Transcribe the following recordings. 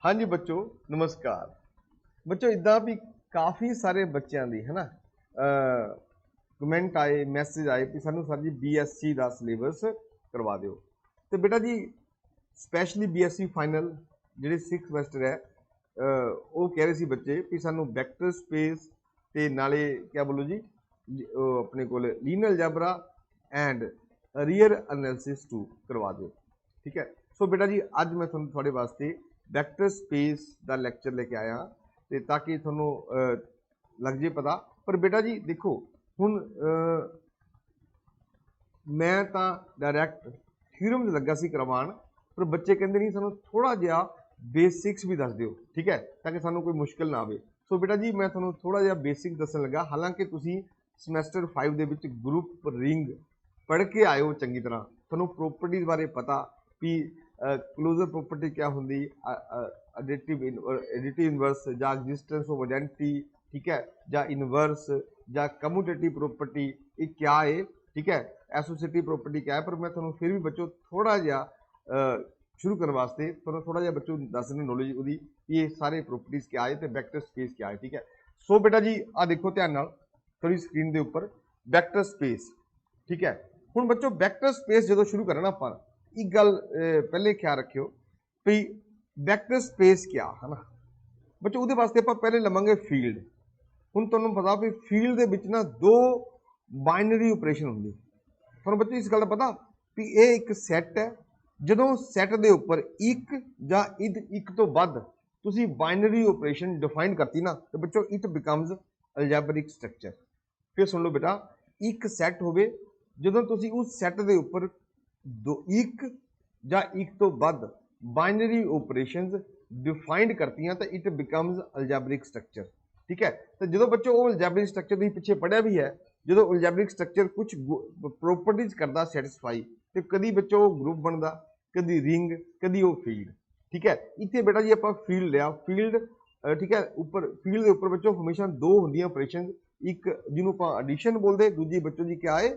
हाँ जी बच्चों, नमस्कार। बच्चों इदा भी काफ़ी सारे बच्चों की है ना कमेंट आए, मैसेज आए कि सानू सर जी B.Sc का सिलेबस करवा दो। तो बेटा जी स्पैशली B.Sc फाइनल ਜਿਹੜੇ 6 ਸਮੈਸਟਰ है ਉਹ कह रहे सी बच्चे कि सानू वैक्टर स्पेस ਤੇ ਨਾਲੇ क्या बोलो जी अपने को linear algebra and real analysis टू करवा दो। ठीक है। सो बेटा जी अज मैं थोड़े वास्ते वैक्टर स्पेस का लैक्चर लेके आया तो ताकि थोनों लग जे पता। पर बेटा जी देखो हुण मैं तो डायरैक्ट थ्योरम लगा सी करवाण, पर बच्चे कहते नहीं सानू थोड़ा जिहा बेसिक्स भी दस दिओ। ठीक है, ताकि सानू कोई मुश्किल ना आवे। सो बेटा जी मैं थोड़ा थोड़ा जिहा बेसिक दसन लगा। हालांकि तुसी semester 5 they which group ring पढ़ के आए हो चंगी तरह, थोनों प्रॉपर्टीज बारे पता भी क्लोजर प्रॉपर्टी क्या होंगी, एडिटिव इनवर्स या एग्जिस्टेंस ऑफ आइडेंटिटी, ठीक है, या इनवर्स या कम्यूटेटिव प्रॉपर्टी ये क्या है, ठीक है, एसोसिएटिव प्रॉपर्टी क्या है। पर मैं थोनों फिर भी बच्चों थोड़ा जिहा शुरू करने वास्ते थोड़ा जिहा बच्चों दस देना नॉलेज उदी ये सारे प्रॉपर्टीज क्या है तो वैक्टर स्पेस क्या है। ठीक है। सो बेटा जी आ देखो ध्यान नाल थोड़ी स्क्रीन के उपर वैक्टर स्पेस। ठीक है। हुण बच्चों वैक्टर स्पेस जो शुरू करना आपां एक गल पहले ख्याल रखियो भी वैक्टर स्पेस क्या है ना बच्चों, उहदे वास्ते आपां पहले लवांगे फील्ड। हुण तुहानूं पता भी फील्ड दे विच ना दो बाइनरी ऑपरेशन होंदी। तुहानूं बच्चों इस गल दा पता भी ये एक सैट है, ਜਦੋਂ ਸੈੱਟ ਦੇ ਉੱਪਰ ਇੱਕ ਜਾਂ ਇੱਕ ਤੋਂ ਵੱਧ ਤੁਸੀਂ ਬਾਈਨਰੀ ਆਪਰੇਸ਼ਨ ਡਿਫਾਈਨ ਕਰਤੀ ਨਾ ਤੇ ਬੱਚੋ ਇਟ ਬਿਕਮਸ ਅਲਜੈਬਰਿਕ ਸਟਰਕਚਰ। ਫਿਰ ਸੁਣ ਲਓ ਬੇਟਾ, ਇੱਕ ਸੈੱਟ ਹੋਵੇ ਜਦੋਂ ਤੁਸੀਂ ਉਸ ਸੈੱਟ ਦੇ ਉੱਪਰ ਇੱਕ ਜਾਂ ਇੱਕ ਤੋਂ ਵੱਧ ਬਾਈਨਰੀ ਆਪਰੇਸ਼ਨਸ ਡਿਫਾਈਨਡ ਕਰਤੀਆਂ ਤਾਂ ਇਟ ਬਿਕਮਸ ਅਲਜੈਬਰਿਕ ਸਟਰਕਚਰ। ठीक है। तो जो बच्चों वो अल्जेब्रिक स्ट्रक्चर तुसीं पिछे पढ़िया भी है, जो अल्जेब्रिक स्ट्रक्चर कुछ प्रॉपर्टीज करता सैटिस्फाई तो कभी बच्चों वो ग्रुप बनता, कभी रिंग, कभी वो फील्ड। ठीक है। इतने बेटा जी आप फील्ड लिया, फील्ड ठीक है ऊपर फील्ड के उपर बच्चों हमेशा दो होंदियां ऑपरेशन, एक जिन्हों आप एडिशन बोलते, दूजी बच्चों जी क्या है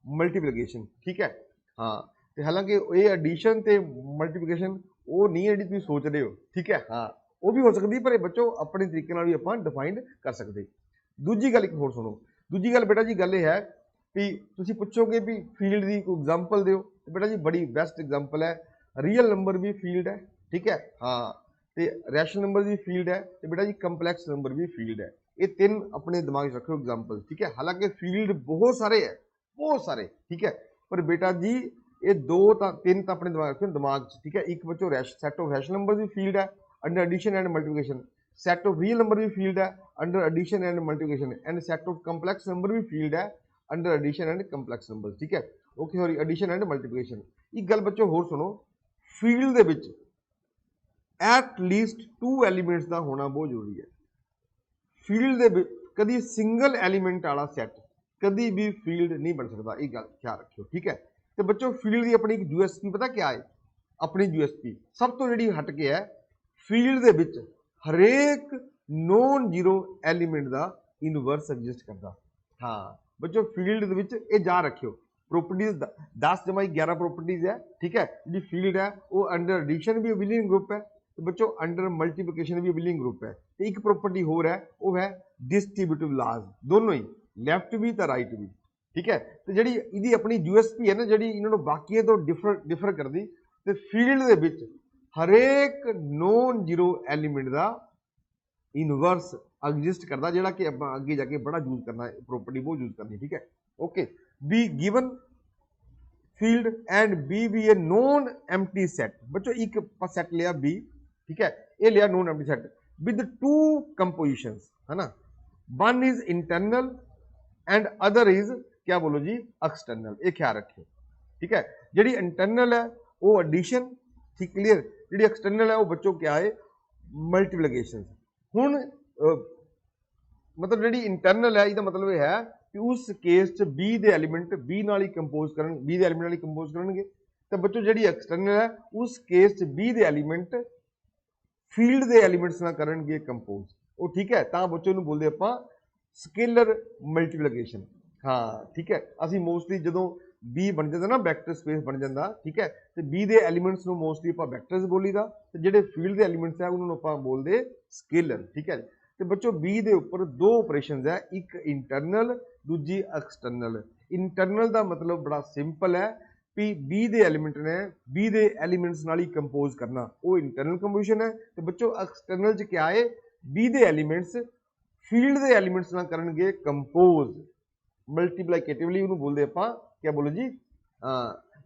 मल्टीप्लीकेशन। ठीक है। हाँ तो हालांकि ये एडिशन तो मल्टीप्लीकेशन वो नहीं है जी तुसीं सोच रहे हो। ठीक है। हाँ वो भी हो सकती, पर बच्चों अपने तरीके नाल भी आपां डिफाइंड कर सकते। दूजी गल एक होर सुनो, दूजी गल बेटा जी गल ये है भी तुसीं पुछोगे भी फील्ड की कोई एग्जाम्पल दिओ, तो बेटा जी बड़ी बेस्ट एग्जाम्पल है रियल नंबर भी फील्ड है। ठीक है। हाँ तो रैशनल नंबर भी फील्ड है, तो बेटा जी कंपलैक्स नंबर भी फील्ड है। ये तीन अपने दिमाग रखो एग्जाम्पल। ठीक है। हालांकि फील्ड बहुत सारे है, बहुत सारे। ठीक है। पर बेटा जी ये दो तीन तो अपने दिमाग रखो दिमाग। ठीक है। एक बच्चों सैट ऑफ रैशनल नंबर भी फील्ड है under addition and multiplication, set of real number भी फील्ड है under addition and multiplication, and set of complex number भी फील्ड है under addition and complex number. ठीक है। Okay sorry addition and multiplication. एक गल बच्चों होर सुनो, फील्ड दे विच एट लीस्ट 2 एलीमेंट्स का होना बहुत जरूरी है। फील्ड दे विच कभी सिंगल एलीमेंट वाला सैट कभी भी फील्ड नहीं बन सकता, एक गल ख्याल रखियो। ठीक है। तो बच्चों फील्ड की अपनी एक यूएसपी पता क्या है, अपनी यूएसपी सब तो जी हट के है फील्ड दे विच हरेक नॉन जीरो एलीमेंट का इनवर्स एग्जिस्ट करता। हाँ बच्चों फील्ड दे विच ये जा रखियो प्रॉपर्टीज 10 जमा 11 प्रॉपर्टीज है। ठीक है। जी फील्ड है वो अंडर एडिशन भी विलिंग ग्रुप है, तो बच्चों अंडर मल्टीप्लिकेशन भी विलिंग ग्रुप है। तो एक प्रॉपर्टी होर है वो है डिस्ट्रीब्यूटिव लाज, दोनों ही लैफ्ट भी तो राइट भी। ठीक है। तो जी इसकी अपनी यूएसपी है ना जी इन्होंने बाकी तो डिफर करती, तो फील्ड दे विच हरेक नॉन जीरो एलीमेंट का इनवर्स एग्जिस्ट करता, जोड़ा कि अगे जाके बड़ा यूज करना है, प्रॉपर्टी बहुत यूज करनी। ठीक है। Okay B given field and B भी ए नॉन एम्प्टी सैट। बच्चों एक सैट लिया बी। ठीक है। ये लिया non empty sat with 2 compositions है ना, one is internal and other is क्या बोलो जी एक्सटर्नल। ये ख्याल रखियो। ठीक है। जी इंटरनल है वो एडिशन, ठीक क्लियर, जी एक्सटर्नल है वो बच्चों क्या है मल्टीप्लिकेशन। हुण मतलब जी इंटरनल है इसका मतलब यह है कि उस केस च बी दे एलीमेंट बी नाल ही कंपोज करन, बी दे एलीमेंट नाल ही कंपोज करनगे। तो बच्चों जी एक्सटर्नल है उस केस च बी दे एलीमेंट फील्ड दे एलीमेंट्स ना करनगे कंपोज। वो ठीक है। तो बच्चों नूं बोलदे आपां स्केलर मल्टीप्लिकेशन। हाँ ठीक है। असीं मोस्टली जदों B बन जाता ना वैक्टर स्पेस बन जाता, ठीक है। तो B के एलीमेंट्स को मोस्टली आप वैक्टर्स बोलीदा, तो जो फील्ड के एलीमेंट्स है उन्होंने आप बोलते स्केलर, ठीक है। तो बच्चों B के उपर दो ऑपरेशंस है, एक इंटरनल दूजी एक्सटर्नल। इंटरनल का मतलब बड़ा सिंपल है भी B के एलीमेंट ने B के एलीमेंट्स नाल ही कंपोज करना, वो इंटरनल कंपोजिशन है। तो बच्चों एक्सटर्नल च क्या है, B के एलीमेंट्स फील्ड के एलीमेंट्स नाल करनगे कंपोज मल्टीप्लाइकेटिवली, उन्होंने बोलते आप क्या बोलो जी,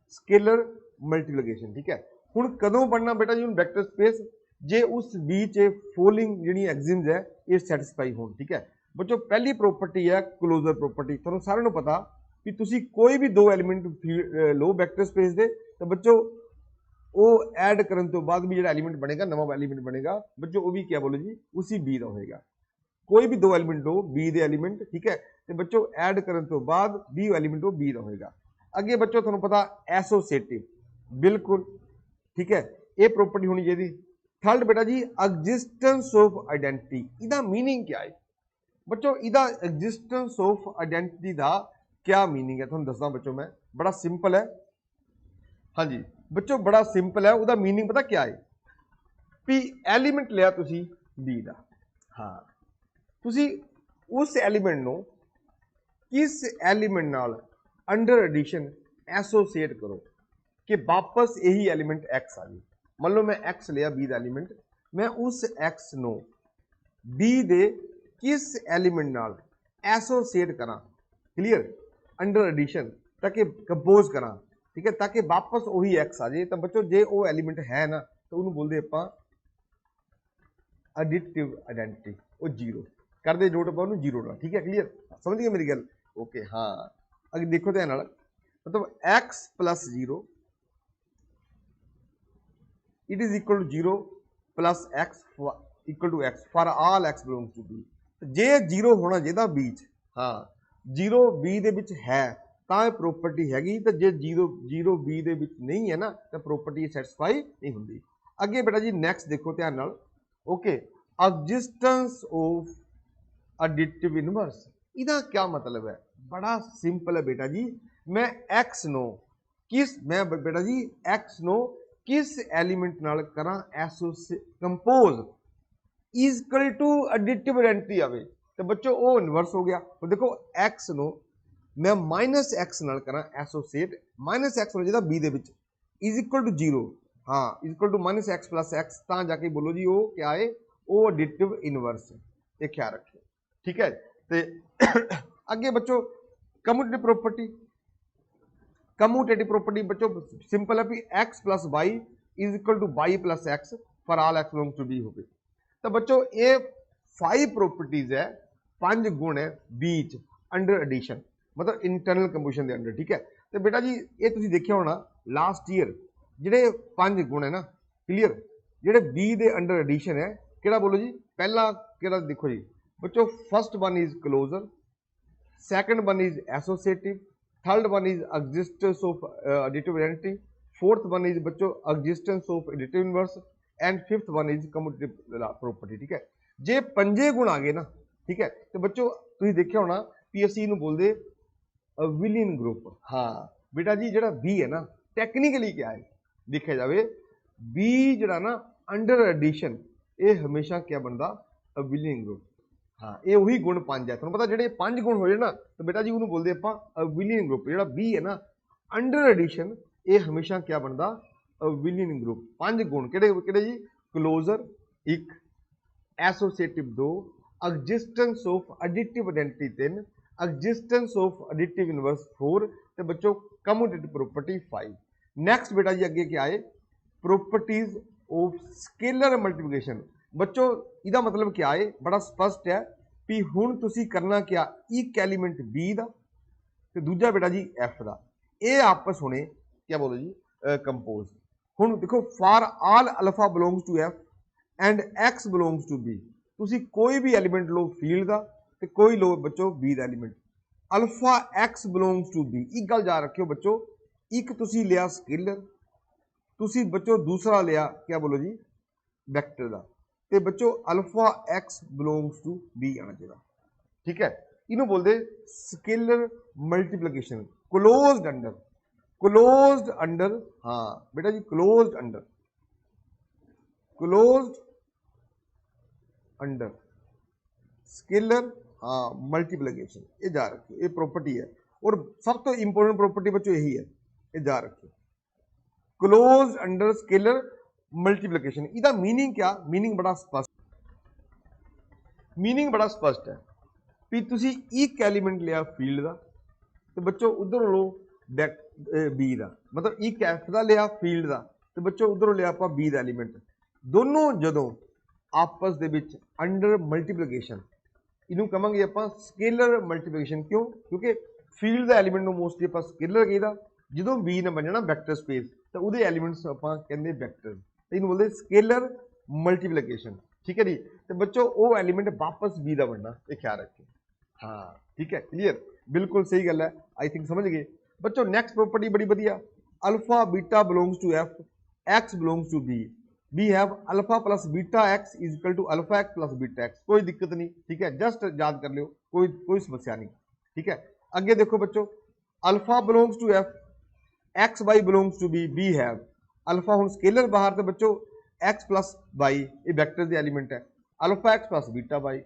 स्केलर मल्टीप्लिकेशन, ठीक है। हुण कदों बनना बेटा जी वैक्टर स्पेस, जे उस बीच फॉलोइंग जी एक्सिम्स है ये सैटिस्फाई हो, ठीक है। बच्चों पहली प्रॉपर्टी है क्लोजर प्रॉपर्टी, तुहानूं सारिआं नूं पता भी तुसी कोई भी दो एलीमेंट लो वैक्टर स्पेस दे, तो बच्चों वो ऐड करन तो बाद भी जो एलीमेंट बनेगा, नवा एलीमेंट बनेगा बच्चों, वो भी क्या बोलो जी उसी बी का होएगा। कोई भी दो एलीमेंट लो बी दे एलीमेंट, ठीक है, तो बच्चों ऐड करन तो बाद बी एलीमेंट वो बी का होएगा। अगे बच्चों तुहानूं पता एसोसिएटिव, बिल्कुल ठीक है, ये प्रॉपर्टी होनी चाहिए। थर्ड बेटा जी एग्जिस्टेंस ऑफ आइडेंटिटी, इहदा मीनिंग क्या है बच्चों, इहदा एग्जिस्टेंस ऑफ आइडेंटिटी का क्या मीनिंग है तुहानूं दसदा बच्चों मैं, बड़ा सिंपल है। हाँ जी बच्चों बड़ा सिंपल है, उसका मीनिंग पता क्या है भी एलीमेंट लिया तुसी बी का, हाँ तुसी उस एलीमेंट नो किस एलीमेंट नाल अंडर एडिशन एसोसिएट करो कि वापस यही एलीमेंट एक्स आ जाए। मान लो मैं एक्स लिया बी का एलीमेंट, मैं उस एक्स नो बी दे किस एलीमेंट नाल एसोसिएट करा, क्लियर, अंडर एडिशन ताकि कंपोज करा, ठीक है, ताकि वापस वही एक्स आ जाए। तो बच्चों जे वो एलीमेंट है ना तो उन्होंने बोलते आप एडिटिव आइडेंटिटी, वो जीरो कर दे जोड़ आप जीरो ना, ठीक है, क्लियर, समझ गए मेरी गल, ओके। हाँ अगर देखो ध्यान नाल, मतलब x plus zero it is equal to zero plus x equal to x for all x belongs to B. जे जीरो होना चाहिए बीच, हाँ जीरो बी दे विच है तो प्रॉपर्टी हैगी, तो जे जीरो जीरो बी दे विच नहीं है ना तो प्रॉपर्टी सैटिस्फाई नहीं होंगी। अगे बेटा जी नैक्सट देखो ध्यान नाल, okay, existence of additive inverse, इहदा क्या मतलब है, बड़ा सिंपल है बेटा जी, मैं एक्स नो किस, मैं बेटा जी एक्स नो किस एलीमेंट नाल करा associate compose equal to additive identity आवे, तो बच्चों वो इनवर्स हो गया। तो देखो एक्स नो मैं माइनस एक्स नाल करा एसोसिएट, माइनस एक्स हो जाता बी दे which is equal to zero, हाँ is equal to minus x plus x, ता जाके बोलो जी वो क्या है, वो एडिटिव इनवर्स है, ये ख्याल रखिए, ठीक है। तो अगे बच्चों कम्यूटेटिव प्रॉपर्टी, कम्यूटेटिव प्रॉपर्टी बच्चों सिंपल है भी x plus y is equal to y plus x for all x belongs to B हो गई। तो बच्चों ये 5 प्रॉपर्टीज है, 5 गुण है बीच अंडर एडिशन, मतलब इंटरनल कंपोजिशन के अंडर, ठीक है। तो बेटा जी ये तुसीं देखिया होना लास्ट ईयर जिहड़े 5 गुण है ना, क्लियर, जिहड़े बी दे अंडर एडिशन है किहड़ा बोलो जी, पहला किहड़ा देखो जी बच्चों, first one is closure, second one is associative, third one is existence of additive identity, fourth one is बच्चों existence of additive inverse and fifth one is commutative property, ठीक है। जे 5 गुण आ गए ना, ठीक है, तो बच्चों तुसीं देखिया होना पीएससी नूं बोलदे विलियन ग्रुप, हाँ बेटा जी जिहड़ा बी है ना टैक्नीकली क्या है देखा जाए, बी जिहड़ा ना अंडर एडिशन ये हमेशा क्या बनता विलियन ग्रुप, हाँ ये वही गुण 5 है, तुहानूं पता जिहड़े 5 गुण हो जाए ना तो बेटा जी उन्होंने बोलते आप विलियन ग्रुप, जिहड़ा बी है ना अंडर एडिशन ये हमेशा क्या बनता विलियन ग्रुप। 5 गुण किहड़े जी, closure 1, associative 2, existence of additive identity 3, existence of additive inverse 4, तो बच्चों कम्यूटेटिव प्रॉपर्टी 5। नेक्स्ट बेटा जी अगे क्या है, प्रॉपर्टीज ऑफ स्केलर मल्टीप्लिकेशन। बच्चों इसका मतलब क्या है, बड़ा स्पष्ट है भी हुण तुसी करना क्या, एक एलीमेंट बी का ते दूजा बेटा जी एफ का, ये आपस होने क्या बोलो जी कंपोज। हुण देखो for all alpha belongs to F and x belongs to B, तुसी कोई भी एलीमेंट लो फील्ड का ते कोई लो बच्चों बी का element, alpha x belongs to B, एक गल याद रखियो बच्चों, एक तुसी लिया स्केलर, तुसी बच्चों दूसरा लिया क्या बोलो जी वैक्टर का, ते बच्चों alpha x belongs to B आना चाहिए, ठीक है। इन्हों बोलते scalar multiplication closed under closed under, हाँ बेटा जी क्लोज्ड अंडर स्केलर, हाँ मल्टीप्लिकेशन, ये जा रखियो, ये प्रॉपर्टी है और सब तो इंपोर्टेंट प्रॉपर्टी बच्चों यही है, ये जा रखियो क्लोज अंडर स्केलर मल्टीप्लिकेशन। इसका मीनिंग क्या, मीनिंग बड़ा स्पष्ट है भी तुसी एक एलीमेंट लिया फील्ड का तो बच्चों उधर लो बी का, मतलब एक एफ का लिया फील्ड का तो बच्चों उधरों लिया आप बी का एलीमेंट, दोनों जदों आपस दे विच अंडर मल्टीप्लिकेशन, इनू कहांगे आप स्केलर मल्टीप्लिकेशन। क्यों, क्योंकि फील्ड का एलीमेंट मोस्टली आप स्केलर कहीदा, जो बी ने बन जाना वैक्टर स्पेस तो वो एलीमेंट्स आप कहते वैक्टर, तो इन्हू बोलते स्केलर मल्टीप्लिकेशन। ठीक है जी, तो बच्चों वो एलीमेंट वापस बी का बनना, ये ख्याल रखिए। हाँ ठीक है, क्लियर, बिल्कुल सही गल है, आई थिंक समझ गए बच्चों। नेक्स्ट प्रॉपर्टी बड़ी बढ़िया, alpha beta belongs to F, x belongs to B, we have alpha plus beta x is equal to alpha x plus beta x, कोई दिक्कत नहीं। ठीक है, जस्ट याद कर लो, कोई समस्या नहीं। ठीक है, आगे देखो बच्चों, alpha belongs to F, x y belongs to B, we have alpha हूँ स्केलर बाहर तो बच्चों एक्स प्लस वाई ये वैक्टर के एलीमेंट है, alpha x plus beta y.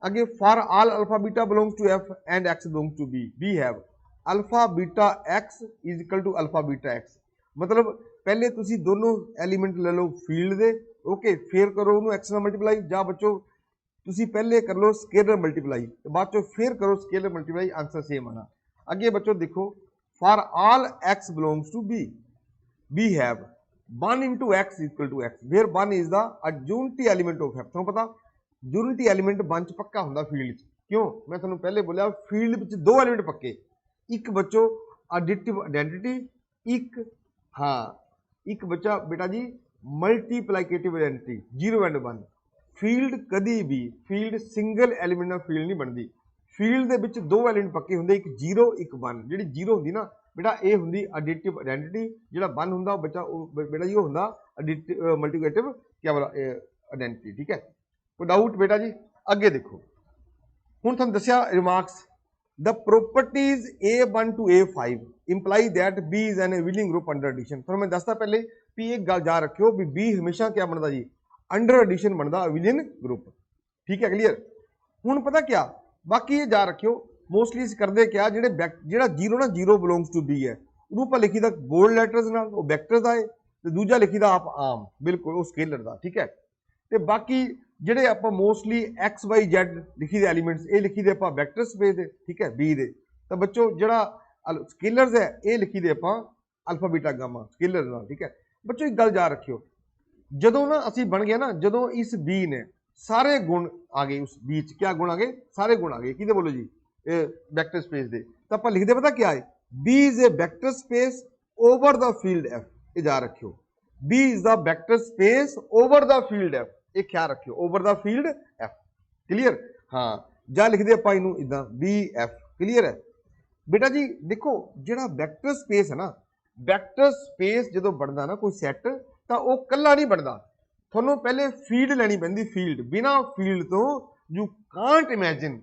आगे for all alpha beta belongs to F and x belongs to B, we have alpha beta x is equal to alpha beta x. मतलब पहले तुसी दोनों element ले लो field दे, okay, फिर करो उन्होंने x नाल मल्टीप्लाई, जा बच्चों तुसी पहले कर लो स्केलर मल्टीप्लाई तो बाद चो फिर करो स्केलर मल्टीप्लाई, आंसर सेम आना। अगे बच्चों देखो, for all x belongs to B, we have 1 into x equal to x, where 1 is the adjoint element of f। तुहानू पता यूनिटी एलीमेंट 1 च पक्का हुंदा फील्ड च, क्यों, मैं तुहानू पहले बोलिया फील्ड विच दो एलीमेंट पक्के, एक बच्चों एडिटिव आइडेंटिटी, एक हाँ एक बच्चा बेटा जी मल्टीप्लिकेटिव आइडेंटिटी, 0 and 1। फील्ड कदी भी फील्ड सिंगल एलीमेंट नाल फील्ड नहीं बनती, फील्ड दे विच दो एलीमेंट पक्के हुंदे, एक 0 एक 1। जिहड़ी 0 हुंदी ना बेटा ये हुंदी एडिटिव आइडेंटिटी, जिहड़ा 1 हुंदा बच्चा बेटा जी हुंदा एडिटिव मल्टीप्लिकेटिव क्या बोला आइडेंटिटी। ठीक है, कोई डाउट बेटा जी। अगे देखो हुण तुहानू दस्सिया remarks, the properties A1 to A5 imply that B is an विलिंग ग्रुप अंडर एडिशन। तुहानू मैं दसदा पहले भी एक गल जा रखियो भी B हमेशा क्या बनता जी, अंडर एडिशन बनता विलियन ग्रुप। ठीक है, क्लीयर। हुण पता क्या बाकी ये जा रखियो, मोस्टली इस करते क्या जेड़ा जीरो ना जीरो बिलोंग्स टू बी है उन्होंने आप लिखी दा बोल्ड लैटरस नाल, वो वैक्टर का है, तो दूजा लिखी दा आप आम बिल्कुल वो स्केलर का। ठीक है, तो बाकी जेडे आप मोस्टली एक्स वाई जेड लिखी दे एलीमेंट्स ये लिखी दे आप वैक्टर स्पेस दे। ठीक है, बी दे, तो बच्चों जेड़ा स्केलर्स है ये लिखी दे आप अल्फा बीटा गामा स्केलर नाल। ठीक है बच्चों, एक गल जा रखियो, जदों ना असी बन गया ना, जदों इस बी ने सारे गुण आ गए, उस बी च क्या गुण आ गए, सारे गुण आ गए, कि बोलो जी वैक्टर स्पेस दे, तो आप लिखते पता क्या है, B is a vector space over the field F. ये जा रखियो, B is the vector space over the field F, ये क्या रखियो over the field F. Clear, हाँ जा लिखते आप इनू इदा बी एफ। क्लियर है बेटा जी। देखो जेड़ा वैक्टर स्पेस है ना, वैक्टर स्पेस जो बनता ना कोई सैट तो वह कला नहीं बनता, थोनों पहले फील्ड लैनी पैंदी, फील्ड बिना फील्ड तो यू कांट इमैजिन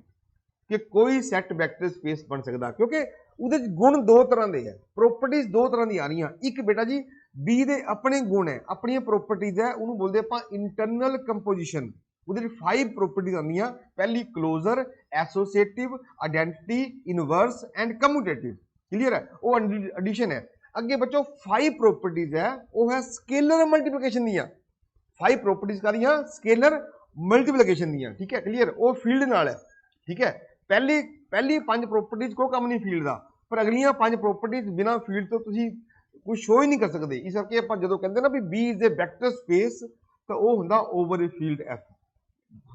कि कोई सैट वैक्टर स्पेस बन सकता, क्योंकि उहदे गुण दो तरह के है, प्रॉपर्टीज दो तरह की आ रही। एक बेटा जी बी दे अपने गुण है, अपनी प्रॉपर्टीज है, उन्होंने बोलते आप इंटरनल कंपोजिशन, उहदे 5 प्रॉपर्टीज आंदी। पहली closure, associative, identity, inverse and commutative. Clear है, वो एडिशन है। अगे बच्चों 5 प्रॉपर्टीज है, वो है स्केलर मल्टीप्लिकेशन दियां, 5 प्रॉपर्टीज का रही स्केलर मल्टीप्लिकेशन दियां। ठीक है, क्लियर, वो फील्ड नाल है। ठीक है, पहली 5 प्रॉपर्टीज को काम नहीं फील्ड का, पर अगलियां 5 प्रॉपर्टीज बिना फील्ड तो तुसी कोई शो ही नहीं कर सकते। इस करके आप जो कहते ना भी B is a vector space, तो वह होंदा over a field F.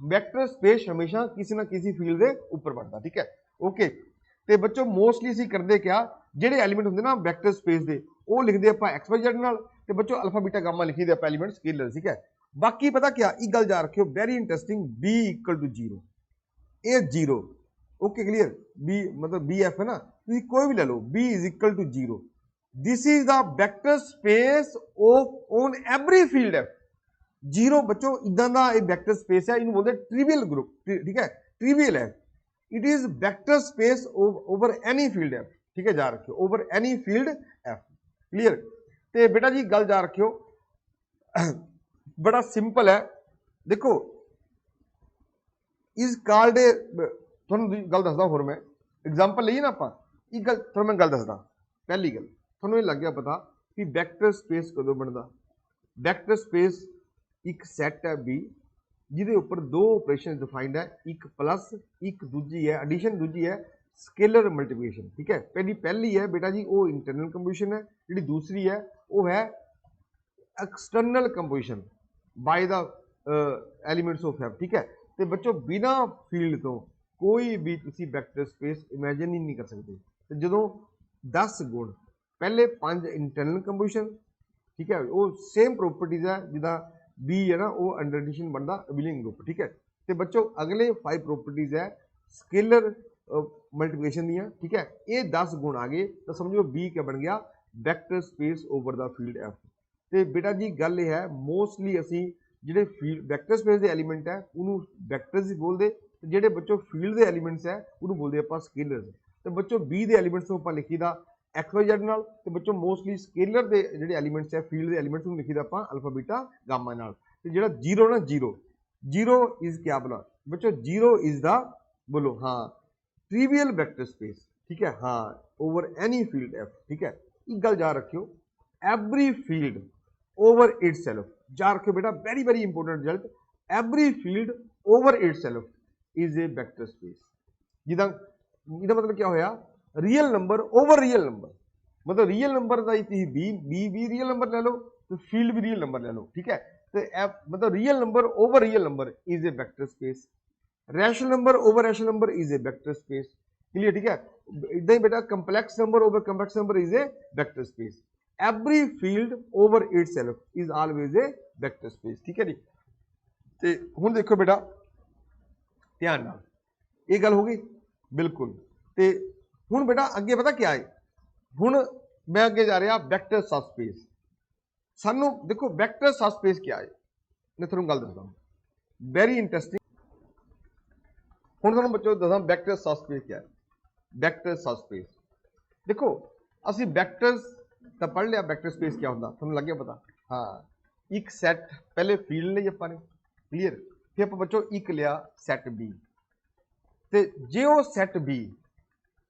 Vector space हमेशा किसी ना किसी फील्ड के ऊपर बढ़ता। ठीक है, ओके। तो बच्चों मोस्टली असीं करते क्या, जेडे एलीमेंट होंगे ना वैक्टर स्पेस के, वो लिखते आप एक्स वाई जेड नाल, ते बच्चों अल्फा बीटा गामा लिखी दे आप एलीमेंट स्केलर। ठीक है, बाकी पता क्या एक गल जा रखियो very interesting, B equal to 0, A 0। Okay clear, B मतलब बी एफ है ना, तो कोई भी ले लो, B is equal to 0, this is the vector space of on every field F. 0 बच्चों इदा का एक वेक्टर स्पेस है, इन्होंने बोलते ट्रिवियल ग्रुप। ठीक है, ट्रिवियल है, it is vector space over any field F. ठीक है, जा रखियो over any field F. Clear. तो बेटा जी गल जा रखियो बड़ा सिंपल है, देखो इज कॉल्ड थोड़ा गल दसदा होर मैं एग्जाम्पल लीए ना आप गल थोड़ा मैं गल दसदा। पहली गल थोड़ा ये लग गया पता कि वैक्टर स्पेस कदों बनता। वैक्टर स्पेस एक सैट है बी जिहदे उपर दो ऑपरेशन डिफाइंड है, एक प्लस एक दूजी है एडिशन, दूजी है स्केलर मल्टीप्लिकेशन। ठीक है, पहली है बेटा जी वो इंटरनल कंपोजिशन है, जी दूसरी है वो है external composition by the elements of F. ठीक है, तो बच्चों बिना फील्ड तो कोई भी तुसी वैक्टर स्पेस इमेजिन ही नहीं कर सकते। तो जो 10 गुण पहले 5 इंटरनल कंपोजिशन, ठीक है वो सेम प्रॉपर्टीज है जिदा बी है ना वो अंडर एडिशन बनता अबिलियन ग्रुप। ठीक है, तो बच्चों अगले 5 प्रॉपर्टीज है स्केलर मल्टीप्लिकेशन दियाँ। ठीक है, ये 10 गुण आ गए तो समझो बी क्या बन गया vector space over the field F. तो बेटा जी गल ये है मोस्टली असी ਜਿਹੜੇ ਫੀਲਡ ਵੈਕਟਰ ਸਪੇਸ ਦੇ ਐਲੀਮੈਂਟ ਹੈ ਉਹਨੂੰ ਵੈਕਟਰਸ ਹੀ ਬੋਲਦੇ, ਤੇ ਜਿਹੜੇ ਬੱਚੋ ਫੀਲਡ ਦੇ ਐਲੀਮੈਂਟਸ ਹੈ ਉਹਨੂੰ ਬੋਲਦੇ ਆਪਾਂ ਸਕੇਲਰਸ। ਤੇ ਬੱਚੋ ਬੀ ਦੇ ਐਲੀਮੈਂਟਸ ਨੂੰ ਆਪਾਂ ਲਿਖੀਦਾ ਐਕਸ ਵਾਈ ਜ਼ੈਡ ਨਾਲ, ਤੇ ਬੱਚੋ ਮੋਸਟਲੀ ਸਕੇਲਰ ਦੇ ਜਿਹੜੇ ਐਲੀਮੈਂਟਸ ਹੈ ਫੀਲਡ ਦੇ ਐਲੀਮੈਂਟਸ ਨੂੰ ਲਿਖੀਦਾ ਆਪਾਂ ਅਲਫਾ ਬੀਟਾ ਗਾਮਾ ਨਾਲ। ਤੇ ਜਿਹੜਾ ਜ਼ੀਰੋ ਨਾ जीरो इज क्या बोला बच्चों, जीरो इज द बोलो हाँ ट्रिवियल वेक्टर स्पेस। ठीक है, हाँ ओवर एनी फील्ड एफ। ठीक है, एक गल जा रखियो एवरी फील्ड ओवर इटसेल्फ, जा रखियो बेटा very very important result, every field over itself is a vector space. जिदा ਇਹਦਾ मतलब क्या होया real number over real number, मतलब रियल नंबर का बी भी रियल नंबर ले लो तो फील्ड भी रियल नंबर ले लो। ठीक है, तो मतलब real number over real number is a vector space, rational number over rational number is a vector space. Clear. ठीक है, इदा ही बेटा complex number over complex number is a vector space, every field over itself is always a vector space. ठीक है जी, तो हुण देखो बेटा ध्यान नाल ये गल हो गई बिल्कुल। तो हुण बेटा अगे पता क्या है, हुण मैं अगे जा रहा वैक्टर सब स्पेस। सानू देखो वैक्टर सब स्पेस क्या है, मैं तुहानू गल दसदा वेरी इंटरेस्टिंग। हुण तुहानू बच्चों दसां वैक्टर सब स्पेस क्या है। वैक्टर सब स्पेस देखो असी वैक्टर्स तो पढ़ लिया, वैक्टर स्पेस क्या होंदा तुहानू लग गया पता। हाँ एक सैट पहले फील्ड ਲਈ ਆਪਾਂ ਨੇ क्लीयर, फिर आप बच्चों एक लिया सैट बी, तो जे वो सैट बी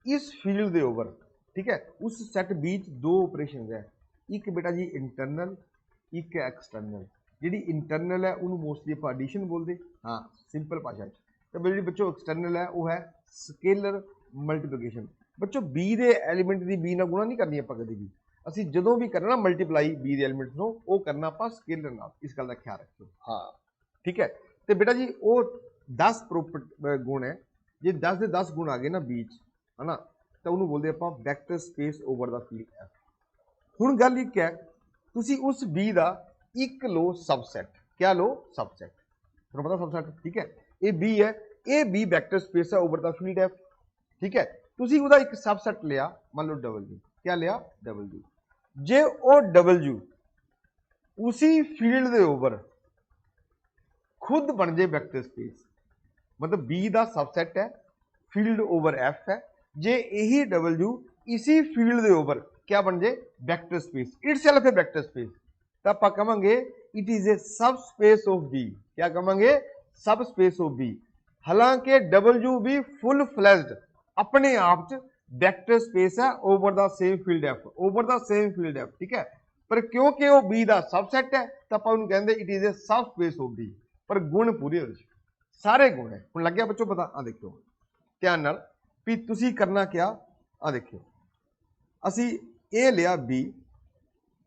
इस फील्ड के ओवर, ठीक है उस सैट बी दो ऑपरेशन है, एक बेटा जी इंटरनल एक एक्सटर्नल। जी इंटरनल है उन्होंने मोस्टली आप एडिशन बोलते हाँ सिंपल भाषा, तो जी बच्चों एक्सटर्नल है वो है स्केलर मल्टीप्लिकेशन। बच्चों बी के एलीमेंट की बी ना गुणा नहीं करनी आप कभी भी, असी जो भी करना मल्टीप्लाई बी के एलीमेंट्स को वो करना आप स्केलर नाल, इस गल का ख्याल रखो। हाँ ठीक है, तो बेटा जी वो 10 गुण है, जे 10 के 10 गुण आ गए ना बीच है ना, तो उन्होंने बोलते आप vector space over the field F. हुण गल एक है तुसी उस बी का एक लो सबसैट, क्या लो सबसैट, तुहानू पता सबसैट। ठीक है, ये बी है, ये बी वैक्टर स्पेस है ओवर द फील्ड एफ। ठीक है, तुसी उहदा एक सबसैट लिया मान लो डबल्यू, क्या लिया डबल्यू, जे ओ डबल्यू उसी फील्ड के ओवर खुद बन जाए वैक्टर स्पेस, मतलब बी का सबसैट है फील्ड ओवर एफ है, जे यही डबल्यू इसी फील्ड के ओवर क्या बन जाए वैक्टर स्पेस, इटसेल्फ है वैक्टर स्पेस, तो आप कहांगे इट इज ए सब स्पेस ऑफ बी। क्या कहांगे सब स्पेस ऑफ बी। हालांकि डबल्यू भी फुल फ्लैश्ड अपने आप च वैक्टर स्पेस है over the same field F, over the same field F. ठीक है, पर क्योंकि वो बी का सबसैट है तो आप उन्हें कहते इट इज ए सब स्पेस ऑफ बी, पर गुण पूरे सारे गुण है। हुण लग गया बच्चों पता, आ देखो ध्यान नाल भी तुसी करना क्या, आ देखो असी ए लिया बी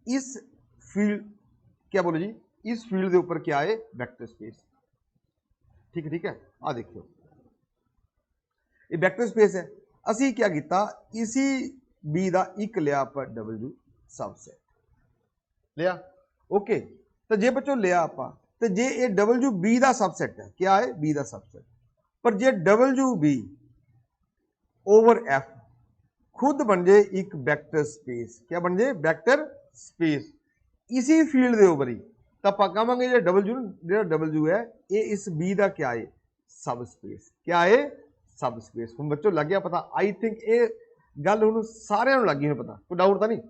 इस फील्ड, क्या बोलो जी इस फील्ड के ऊपर क्या है वैक्टर स्पेस। ठीक है, ठीक है, आ देखो ये वैक्टर स्पेस है, असी क्या किया इसी बी का एक लिया आप डबल्यू सबसेट लिया। ओके, तो जे बच्चों लिया आप तो जे ये डबल्यू बी का सबसैट है, क्या है बी का सबसैट, पर जे डबल्यू बी ओवर एफ खुद बन जाए एक वैक्टर स्पेस, क्या बन जाए वैक्टर स्पेस इसी फील्ड के ओवर ही, तो आप कहांगे जो डबल्यू है ये इस बी का क्या है सब स्पेस, क्या है सब स्पेस। हम बच्चों लग गया पता, आई थिंक ये गल हुण सारिਆਂ ਨੂੰ ਲੱਗ ਗਈ, पता कोई डाउट तो नहीं,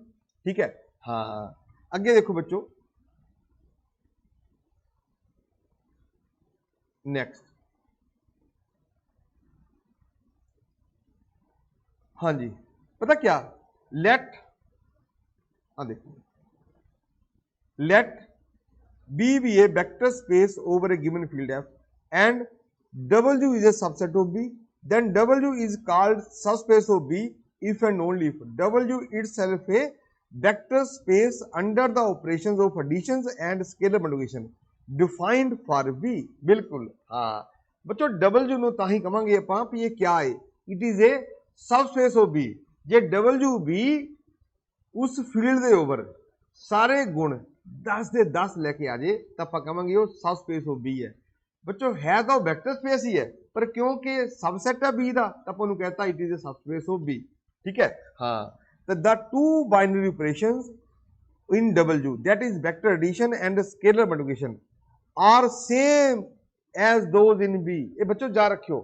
ठीक है। हाँ अगे देखो बच्चों, नेक्स्ट, हाँ जी, पता क्या, लेट, हाँ देखो, late B be a vector space over a given field F and W is a subset of B, then W is called subspace of B if and only if W itself a vector space under the operations of additions and scalar multiplication defined for B। बिल्कुल हाँ बच्चों, W ਨੂੰ ਤਾਂ ਹੀ ਕਵਾਂਗੇ ਆਪਾਂ ਵੀ ਇਹ क्या है, it is a subspace of B। ਜੇ W B उस फील्ड ਦੇ ਓਵਰ ਸਾਰੇ ਗੁਣ 10 ਦੇ 10 लेके आ जाए तो आप कहांगे वो सब स्पेस ऑफ बी है। बच्चों है तो वेक्टर स्पेस ही है, पर क्योंकि सबसेट है बी का तो अपन कहता इट इज ए सब स्पेस ऑफ बी, ठीक है। हाँ तो the two binary operations in W that is vector addition and scalar multiplication are same as those in B. ये बच्चों जा रखियो,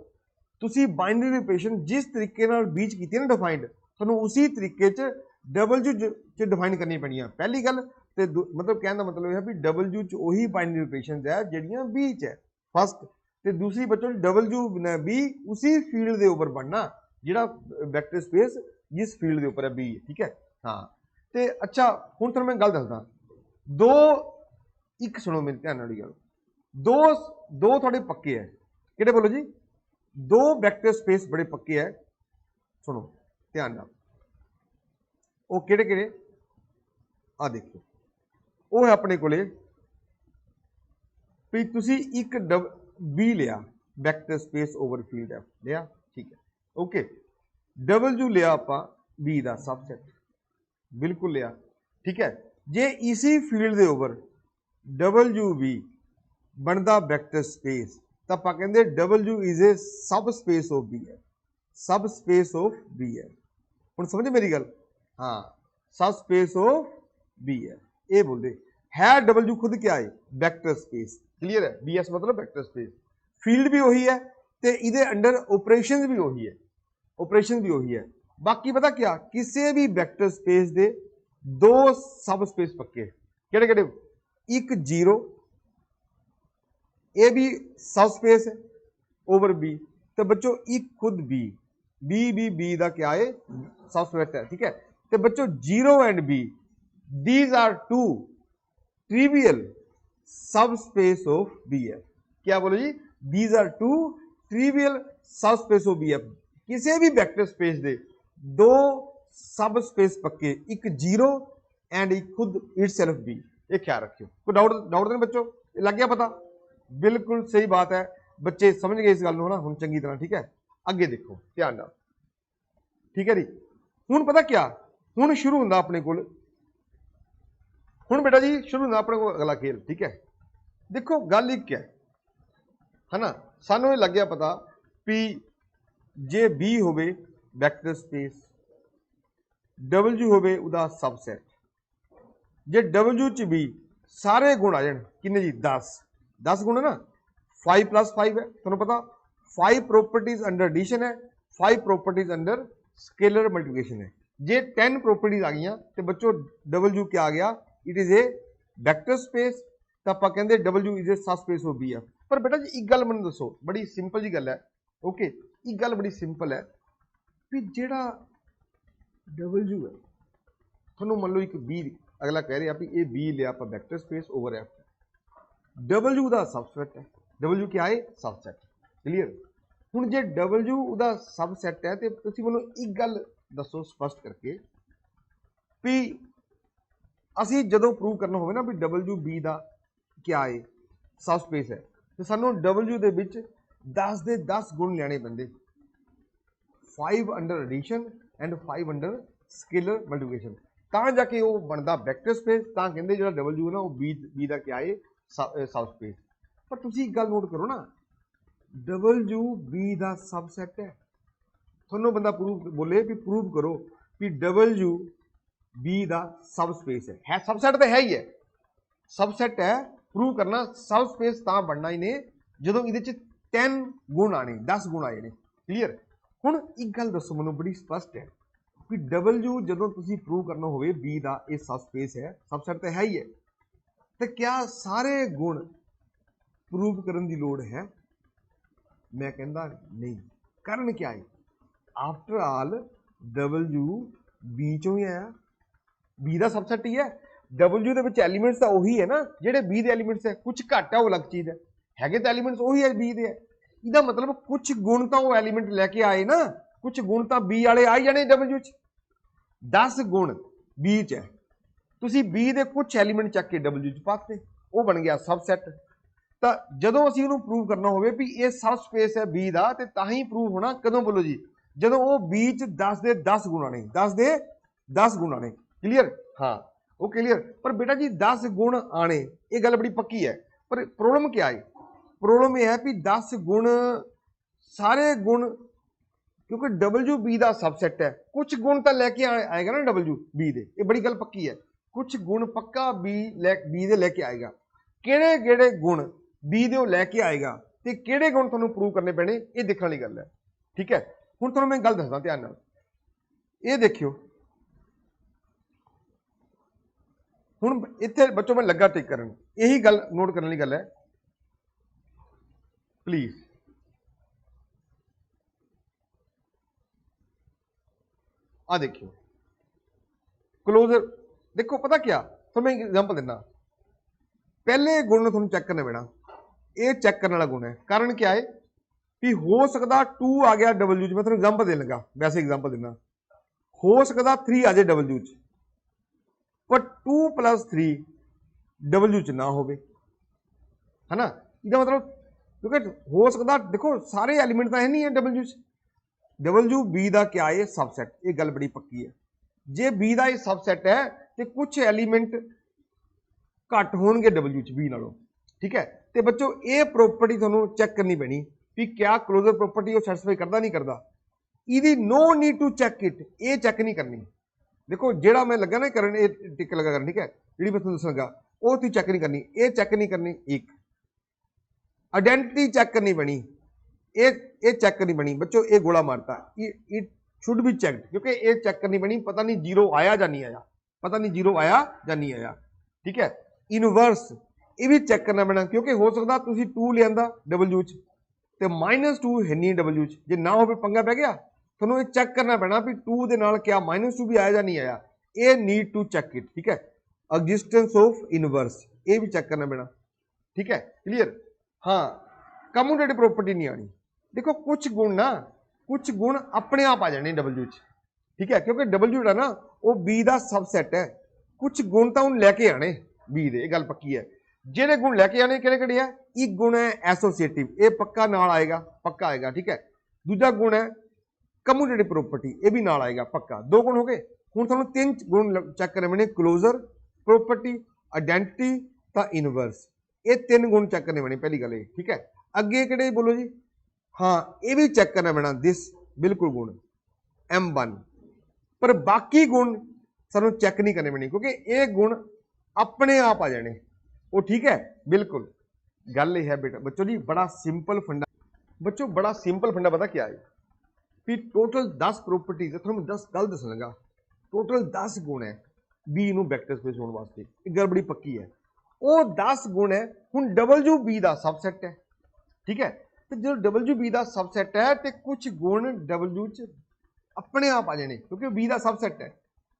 तुसी बाइनरी ऑपरेशन जिस तरीके नाल बी च कीती ना डिफाइंड, तुहानू उसी तरीके च डब्ल्यू च डिफाइन करनी पैनी है। पहली गल ਤੇ मतलब कहने का मतलब यह है भी W च वही बाइनरी ऑपरेशंस है ਜਿਹੜੀਆਂ B च है फर्स्ट, ਤੇ दूसरी बच्चों W B उसी फील्ड के ऊपर बनना ਜਿਹੜਾ वेक्टर स्पेस जिस फील्ड के ऊपर है B, ठीक है। हाँ ਤੇ अच्छा ਹੁਣ ਤੁਹਾਨੂੰ मैं गल दसदा, दो एक सुनो मेरे ध्यान वाली गल, दो थोड़े पक्के है, किहड़े बोलो जी, दो वेक्टर स्पेस बड़े पक्के है, सुनो ध्यान नाल, वो किहड़े किहड़े आ देखो, वो है अपने कोले भी तुसी एक बी लिया vector space over field F लिया, ठीक है ओके। डब्ल्यू लिया आपा बी का सबसेट, बिल्कुल लिया, ठीक है। जे इसी फील्ड के ओवर डब्ल्यू बी बनता वैक्टर स्पेस तो आप कहते डब्ल्यू इज ए सब स्पेस ऑफ बी है, सब स्पेस ऑफ बी है। हुण समझे मेरी गल, हाँ सब स्पेस ऑफ बी है, ये बोलते है डब्ल्यू खुद क्या है, वेक्टर स्पेस, क्लियर है। बी एस मतलब वेक्टर स्पेस, फील्ड भी वही है ते इहदे अंडर ऑपरेशन भी वही है, ऑपरेशन भी वही है। बाकी पता क्या, किसी भी वेक्टर स्पेस दे दो सब स्पेस पक्के, किहड़े किहड़े, एक जीरो, ये भी सब स्पेस है ओवर बी, तो बच्चों एक खुद बी, बी दा क्या है, सब स्पेस है, ठीक है। तो बच्चों zero and B these are two trivial subspace of B F. क्या बोलो जी, these are two trivial subspace of B F. किसी भी वेक्टर स्पेस दे दो सब स्पेस पक्के, एक जीरो एंड एक खुद इटसेल्फ बी, ये ख्याल रखियो। कोई डाउट नहीं बच्चों, लग गया पता, बिल्कुल सही बात है, बच्चे समझ गए इस गल नूं ना हुण चंगी तरह, ठीक है। अगे देखो ध्यान नाल, ठीक है जी। हुण पता क्या, हुण शुरू हुंदा अपने कोल, हुण बेटा जी शुरू हुंदा अपने कोल अगला खेल, ठीक है। देखो गल एक है ना, सानू ये लग गया पता भी जे बी होवे वैक्टर स्पेस, डब्ल्यू होवे उदा सबसेट, जे डब्ल्यू च बी सारे गुण आ जाण, किन्ने जी 10 गुण है ना, 5 + 5 है, तुहानू पता 5 प्रॉपर्टीज अंडर एडिशन है, 5 प्रॉपर्टीज अंडर स्केलर मल्टीप्लिकेशन है। जे 10 प्रॉपर्टीज आ गई तो बच्चों डब्ल्यू क्या आ गया, it is a vector space, तो आप कहते डब्ल्यू इज ए सब स्पेस ऑफ बी है। पर बेटा जी एक गल मैनूं दसो, बड़ी सिंपल जी गल है, ओके एक गल बड़ी सिंपल है भी जिहड़ा डब्ल्यू है, तुहानूं मान लो एक बी अगला कह रहे हैं ये बी लिया आप vector space over F, W का सबसेट है, डब्ल्यू क्या है, सबसेट, क्लीयर। हुण जे डब्ल्यू का सबसेट है तो तुसीं मैनूं एक गल दसो स्पष्ट करके भी असीं जदों प्रूव करना होवे ना भी डब्ल्यू बी का क्या है, सब स्पेस है, तो सानूं डब्ल्यू दे विच 10 दे 10 गुण लैणे पैंदे, 5 under addition and 5 under scalar multiplication, तां जाके वो बनता वैक्टर स्पेस, तां कहंदे जिहड़ा डब्ल्यू है ना वो बी का क्या है, सब स्पेस। पर तुसीं एक गल नोट करो ना, डब्ल्यू बी का सबसेट है, थोनों बंदा प्रूव बोले भी प्रूव करो कि डब्ल्यू बी का सब स्पेस है सबसेट तो है ही है, सबसेट है, प्रूव करना सब स्पेस तां बनना ही ने जदों इहदे च 10 गुण आने, 10 गुण आए ने, क्लीयर। हुण एक गल दसो मैनूं बड़ी स्पष्ट है, कि W ਜਦੋਂ ਤੁਸੀਂ ਪ੍ਰੂਵ ਕਰਨਾ ਹੋਵੇ B ਦਾ ਇਹ ਸਬਸਪੇਸ ਹੈ, ਸਬਸੈਟ ਤਾਂ ਹੈ ਹੀ ਹੈ, ਤੇ ਕਿਆ ਸਾਰੇ ਗੁਣ ਪ੍ਰੂਵ ਕਰਨ ਦੀ ਲੋੜ ਹੈ? मैं कहता नहीं। कारण क्या है? आफ्टर ऑल W B चों ही आया, B का सबसेट ही है। W ਦੇ ਵਿੱਚ ਐਲੀਮੈਂਟਸ ਤਾਂ ਉਹੀ ਹੈ ਨਾ ਜਿਹੜੇ B ਦੇ ਐਲੀਮੈਂਟਸ ਹੈ, ਕੁਝ ਘੱਟ ਹੈ ਉਹ ਅਲੱਗ ਚੀਜ਼ ਹੈ, ਹੈਗੇ ਤਾਂ ਐਲੀਮੈਂਟਸ ਉਹੀ ਹੈ B ਦੇ ਹੈ। ਇਹਦਾ ਮਤਲਬ ਕੁਝ ਗੁਣ ਤਾਂ ਉਹ ਐਲੀਮੈਂਟ ਲੈ ਕੇ ਆਏ ਨਾ, ਕੁਝ ਗੁਣ ਤਾਂ B ਵਾਲੇ ਆ ਹੀ ਜਾਣੇ W 'ਚ। 10 ਗੁਣ B 'ਚ ਹੈ, ਤੁਸੀਂ B ਦੇ ਕੁਝ ਐਲੀਮੈਂਟ ਚੱਕ ਕੇ W 'ਚ ਪਾਤੇ, ਉਹ ਬਣ ਗਿਆ सबसेट। ਤਾਂ ਜਦੋਂ ਅਸੀਂ ਉਹਨੂੰ ਪ੍ਰੂਵ ਕਰਨਾ ਹੋਵੇ ਵੀ ਇਹ ਸਬ ਸਪੇਸ ਹੈ B ਦਾ, ਤੇ ਤਾਂ ਹੀ ਪ੍ਰੂਵ ਹੋਣਾ ਕਦੋਂ ਬੋਲੋ ਜੀ, ਜਦੋਂ ਉਹ B 'ਚ 10 ਦੇ 10 ਗੁਣ ਆਣੇ, 10 ਦੇ 10 ਗੁਣ ਆਣੇ। ਕਲੀਅਰ? ਹਾਂ, ਉਹ ਕਲੀਅਰ। ਪਰ ਬੇਟਾ ਜੀ 10 ਗੁਣ ਆਣੇ ਇਹ ਗੱਲ ਬੜੀ ਪੱਕੀ ਹੈ, ਪਰ ਪ੍ਰੋਬਲਮ ਕੀ ਹੈ? ਪ੍ਰੋਬਲਮ ਇਹ ਹੈ ਵੀ 10 ਗੁਣ ਸਾਰੇ ਗੁਣ, ਕਿਉਂਕਿ W B ਦਾ सबसेट है, कुछ गुण तो लेके आएगा ना W B दे, ये बड़ी गल पक्की है। कुछ गुण पक्का B दे लेके आएगा। किहड़े किहड़े गुण B दे लैके आएगा ते किहड़े गुण तुहानूं प्रूव करने पैणे, ये देखने वाली गल है। ठीक है, हुण तुहानूं मैं गल दसदा ध्यान नाल, ये देखियो हुण इत्थे बच्चों मैं लगा टिक करन, यही गल नोट करने वाली गल है प्लीज। आ देखियो क्लोजर, देखो पता क्या, तो मैं एग्जाम्पल देना, पहले गुण तुहानूं चेक करना पैना, ये चेक करने वाला गुण है। कारण क्या है भी हो सकता 2 आ गया W च, मैं तुहानूं एग्जाम्पल देन लगा, वैसे एग्जाम्पल देना, हो सकता 3 आ जाए W च, पर 2 + 3 W च ना होवे, है ना। इसका मतलब क्योंकि हो सकता, देखो सारे एलीमेंट तो है नहीं है W च, W B का क्या है सबसेट, ये गल बड़ी पक्की है। जे B का ये सबसेट है तो कुछ एलीमेंट घट होणगे W च B नालों। ठीक है, तो बच्चों ये प्रॉपर्टी तुहानूं चेक करनी पैनी भी क्या क्लोजर प्रॉपर्टी वो सैटिस्फाई करता नहीं करता। इहदी no need to check it, ये चेक नहीं करनी। देखो जेड़ा मैं लगा ना करन, ये टिक लगा करन, ठीक है, जिहड़ी मैं तुहानूं दस्सांगा वो तुसीं चेक नहीं करनी, ये चेक नहीं करनी। एक आइडेंटिटी चेक करनी पैनी, ये चेक करनी पैनी। बच्चों ये गोला मारता, इट शुड बी चेकड, क्योंकि ये चेक करनी पैनी, पता नहीं 0 आया या नहीं आया, पता नहीं 0 आया या नहीं आया। ठीक है, इनवर्स ये भी चेक करना पैना, क्योंकि हो सकता तुसीं 2 लिआंदा W च ते -2 है नहीं W च, जे ना होवे पंगा पै गया। तुहानूं ये चेक करना पैना भी 2 दे नाल क्या -2 भी आया या नहीं आया, ये नीड टू चेक इट। ठीक है, एग्जिस्टेंस ऑफ इनवर्स ये भी चेक करना पैना। ठीक है, क्लीयर? हाँ, कम्यूटेटिव प्रॉपर्टी नहीं आनी। देखो कुछ गुण ना, कुछ गुण अपने आप आ जाने W च। ठीक है, क्योंकि W ना वो B का सबसेट है, कुछ गुण तो उन्हें लैके आने B दे, गल पक्की है। ਜਿਹੜੇ गुण लैके आने किहड़े है, एक गुण है एसोसिएटिव, ये पक्का नाल आएगा, पक्का आएगा। ठीक है, दूजा गुण है कम्यूटेटिव प्रॉपर्टी, ये भी नाल आएगा पक्का। 2 गुण हो गए। हुण तुहानूं 3 गुण चेक करने पैणे, क्लोजर प्रॉपर्टी, आइडेंटिटी तां इनवर्स, ये 3 गुण चेक करने पैणे, पहली गल ये। ठीक है, अगे किहड़े बोलो जी? हाँ, ये भी चेक करना पैना, दिस बिल्कुल गुण M1, पर बाकी गुण सानूं चेक नहीं करने पैणे, क्योंकि ये गुण अपने आप आ जाने। वो ठीक है, बिल्कुल गल यह है बेटा बच्चों जी, बड़ा सिंपल फंडा बच्चों, बड़ा सिंपल फंडा पता क्या है भी टोटल 10 प्रॉपर्टीज, थोड़ा 10 गल दस लगा, टोटल 10 गुण है B नूं वेक्टर स्पेस होने वास्ते, एक गल बड़ी पक्की है। वो 10 गुण है, हुण W B का सबसेट है। ठीक है, तो जो W B का सबसेट है तो कुछ गुण W च अपने आप आ जाने, क्योंकि B का सबसेट है।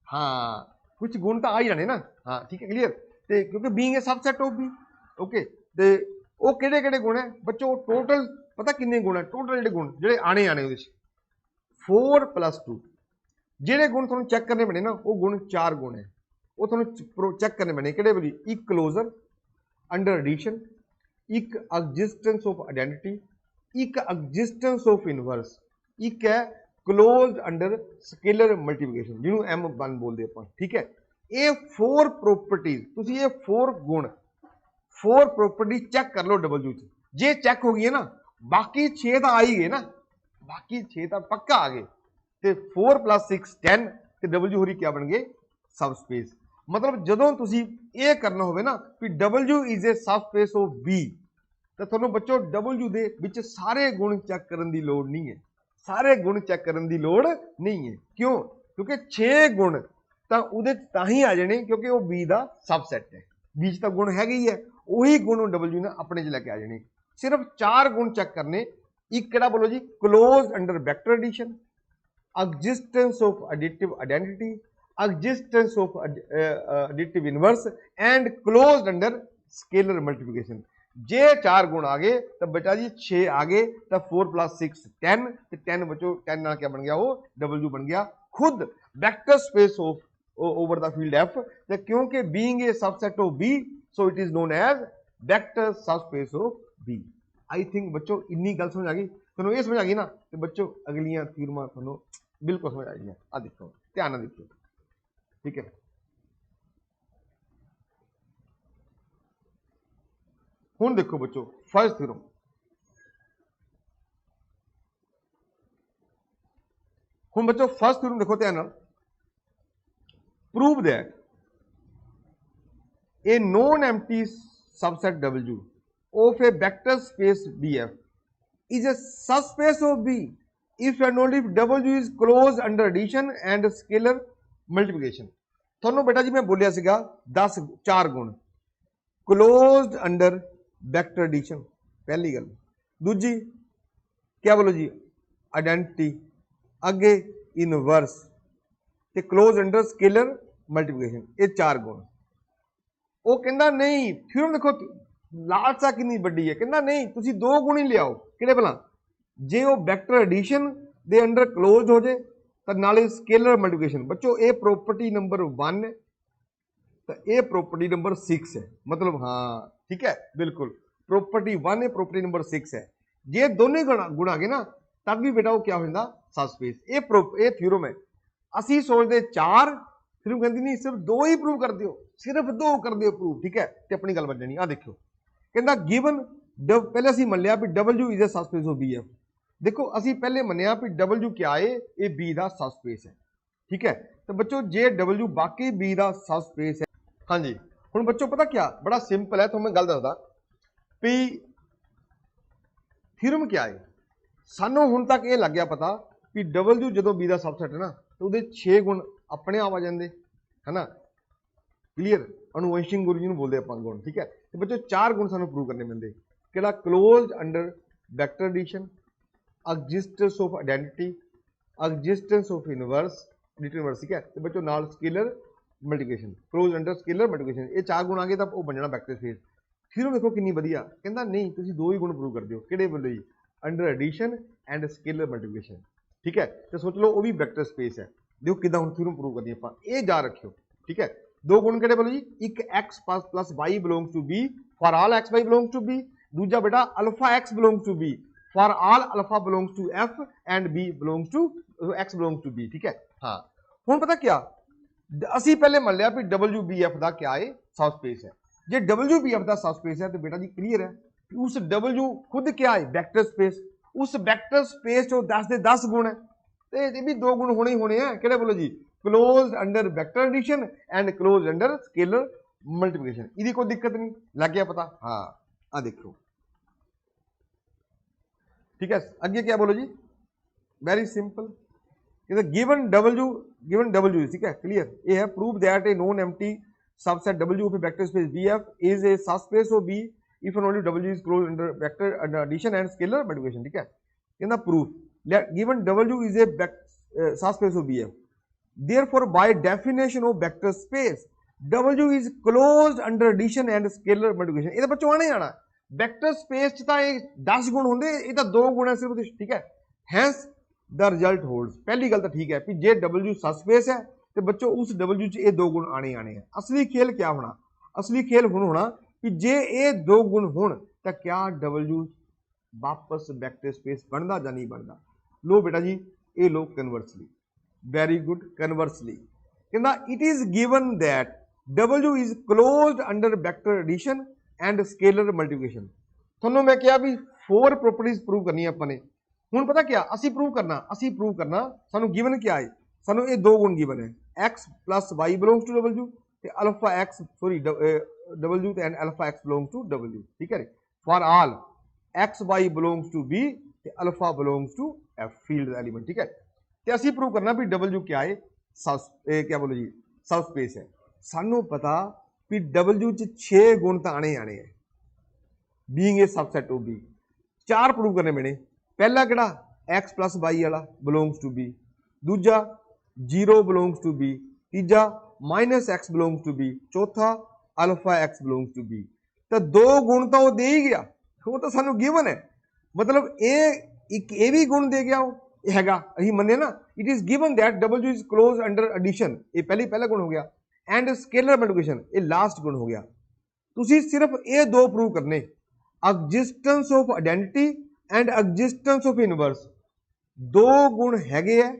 हाँ, कुछ गुण तो आ ही जाने ना। हाँ, ठीक है, क्लीयर? तो क्योंकि being a subset of B, okay, तो वो किहड़े गुण है बच्चों, टोटल पता किन्ने गुण है, टोटल जिहड़े गुण जिहड़े आने उहदे 4 + 2, जिहड़े गुण तुहानूं चेक करने पैणे ना, वो गुण 4 गुण है, वो तुहानूं चेक करने पैणे। किहड़े वाली? एक क्लोजर अंडर एडिशन, एक एग्जिस्टेंस ऑफ आइडेंटिटी, एक एग्जिस्टेंस ऑफ इनवर्स, एक है क्लोज अंडर स्केलर मल्टीप्लिकेशन, जिन्होंने M1 बोलते हैं। ठीक है, ये 4 प्रॉपर्टीज, तुसीं ये 4 गुण 4 प्रॉपर्टी चेक कर लो W च, जे चेक हो गई है ना, बाकी 6 तो आ ही गए ना, बाकी 6 तो पक्का आ गए, तो 4 + 6 10, तो W होरी क्या बन गए? सबस्पेस। मतलब जदों तुसीं ये करना होवे ना कि W is a subspace of B, तो तुहानूं बच्चों W दे विच सारे गुण चेक करन दी लोड़ नहीं है, सारे गुण चेक करन दी लोड़ नहीं है। क्यों? क्योंकि 6 गुण तो उहदे तां ही आ जाने क्योंकि वो बी का सबसैट है, बी च तो गुण है ही है, उही गुण डबल्यू ने अपने च लैके आ जाने। सिर्फ 4 गुण चेक करने। एक किहड़ा बोलो जी, close under vector addition, existence of additive identity, existence of additive inverse and close under scalar multiplication. जे 4 गुण आ गए तो बेटा जी 6 आ गए तो 4 + 6 10, तो 10 बचो, 10 नाल क्या बन गया, वो डबल्यू बन गया खुद vector space of over the field F. तो क्योंकि being a subset of B so it is known as vector subspace of B. I think बच्चों इन्नी गल समझ आ गई, तुहानूं ये समझ आ गई ना, तो बच्चों अगलियां थ्योरमां तुहानूं बिल्कुल समझ आ जाएगी। आ देखो ध्यान नाल देखो, ठीक है। हुण देखो बच्चों फर्स्ट थ्योरम, हुण बच्चों फर्स्ट थ्योरम देखो ध्यान नाल, prove that a non empty subset W of a vector space BF is a subspace of B if and only if W is closed under addition and scalar multiplication। ਤੁਹਾਨੂੰ बेटा जी मैं बोलिया सीगा 10 4 गुण closed under vector addition, पहली गल। दूजी क्या बोलो जी, आइडेंटिटी, अगे इनवर्स ते क्लोज अंडर स्केलर मल्टीप्लिकेशन, ये 4 गुण। वो कहता नहीं, थ्योरम देखो लालसा कितनी बड़ी है, कहता नहीं तुसी 2 गुण ही लियाओ। किहड़े भला, जे वो वैक्टर एडिशन दे अंडर क्लोज हो जाए तो नाले स्केलर मल्टीप्लिकेशन। बच्चों ये प्रॉपर्टी नंबर 1 है तो ये प्रॉपर्टी नंबर 6 है, मतलब हाँ ठीक है बिल्कुल, प्रॉपर्टी 1 है, प्रॉपर्टी नंबर 6 है। जे दोनों गुण आ गए ना तब भी बेटा वो क्या हो जाता, सबस्पेस। ये थ्योरम है। असी सोचते 4, फिर कहती नहीं सिर्फ 2 ही प्रूव कर दियो, सिर्फ 2 कर दियो प्रूव, ठीक है, तो अपनी गल बन जानी। आ देखो कहता गिवन पहले असी मन्निया भी W is a subspace of BF। देखो असी पहले मन्निया भी W क्या है, ये B का सबस्पेस है, ठीक है। तो बच्चों जे W बाकी B का सबस्पेस है, हाँ जी। हुण बच्चों पता क्या, बड़ा सिंपल है, तो मैं गल दसदा भी थ्योरम क्या है। सानू हुण तक ये लग गया पता भी W जो B का सबसेट है ना तो वो 6 गुण अपने आप आ जाते है ना, क्लीयर। अनुवंशिक गुण जिन्होंने बोलते हैं गुण, ठीक है। तो बच्चों 4 गुण सानू प्रूव करने मिलते, कि close under vector addition, existence of identity, existence of inverse additive inverse, ठीक है। तो बच्चों नाल scalar multiplication, close under scalar multiplication, ये 4 गुण आ गए तो वो बन जाना वैक्टर स्पेस। फिर देखो कितनी वधिया, कहता नहीं तुसी 2 ही गुण प्रूव कर दियो। किहड़े बोले जी, under addition and scalar multiplication, ठीक है। तो सोच लो वो भी वैक्टर स्पेस है। देखो किदा हुण थ्योरम प्रूव करनी आपां, ये जा रखियो, ठीक है। 2 गुण किहड़े बोलो जी, एक x plus y belongs to B for all x y belongs to B, दूजा बेटा alpha x belongs to B for all alpha belongs to F and B belongs to x belongs to B, ठीक है। हाँ हुण पता क्या, असी पहले मान लिया भी WBF का क्या है, सबस्पेस है। जे WBF का सबस्पेस है तो बेटा जी क्लियर है उस W खुद क्या है, वैक्टर स्पेस। उस वैक्टर स्पेस चो 10 के 10 गुण है, तो ये भी 2 गुण होने ही होने हैं। किहड़े बोलो जी, close under vector addition and close under scalar multiplication. इसकी कोई दिक्कत नहीं, लग गया पता। हाँ आ देखो, ठीक है। अगे क्या बोलो जी, वेरी सिंपल, गिवन W, ठीक है क्लियर। ये है prove that a non empty subset W of a vector space BF is a subspace of B if and only W is close under vector addition and scalar multiplication, ठीक है। कहना proof given W is a subspace of BF, therefore by definition of vector space W is closed under addition and scalar multiplication। ये बच्चों आने आना vector space च 10 गुण होंगे, ये 2 गुण है सिर्फ, ठीक है। Hence the result holds. पहली गल तो ठीक है कि जे W सबस्पेस है तो बच्चों उस W च ये 2 गुण आने आने हैं। असली खेल क्या होना, असली खेल हुण होना कि जे ये 2 गुण होण तो क्या W वापस वैक्टर स्पेस बनता या नहीं बनता। लो बेटा जी ये लो कन्वर्सली, वेरी गुड, कन्वर्सली कहना it is given that W is closed under vector addition and scalar multiplication. थोनों मैं क्या भी 4 प्रॉपर्टीज प्रूव करनी है अपने। हुण पता क्या असी प्रूव करना सानू गिवन क्या है, सानू ये 2 गुण गिवन है, x plus y belongs to W ते alpha x sorry W and alpha x belongs to W, ठीक है। For all x y belongs to B ते alpha belongs to F field element, ठीक है। तो असी प्रूव करना भी W क्या है, क्या बोलो जी सब स्पेस है। सानू पता भी W च 6 गुण तो आने आने है being a subset of B. 4 prove करने मैंने। पहला किहड़ा एक्स प्लस वाई वाला बिलोंग्स टू बी, दूजा 0 बिलोंग्स टू बी, तीजा minus x belongs to B, चौथा alpha x belongs to B. तो 2 गुण तो वो दे ही गया, वो तो सानू गिवन है। मतलब ये भी गुण दे गया वो हैगा अही मन्ने ना। It is given that W is close under addition, ये पहला गुण हो गया, एंड स्केलर मल्टीप्लिकेशन ये लास्ट गुण हो गया। तुसी सिर्फ ये 2 प्रूव करने, existence of identity and existence of inverse. 2 गुण हैगे है,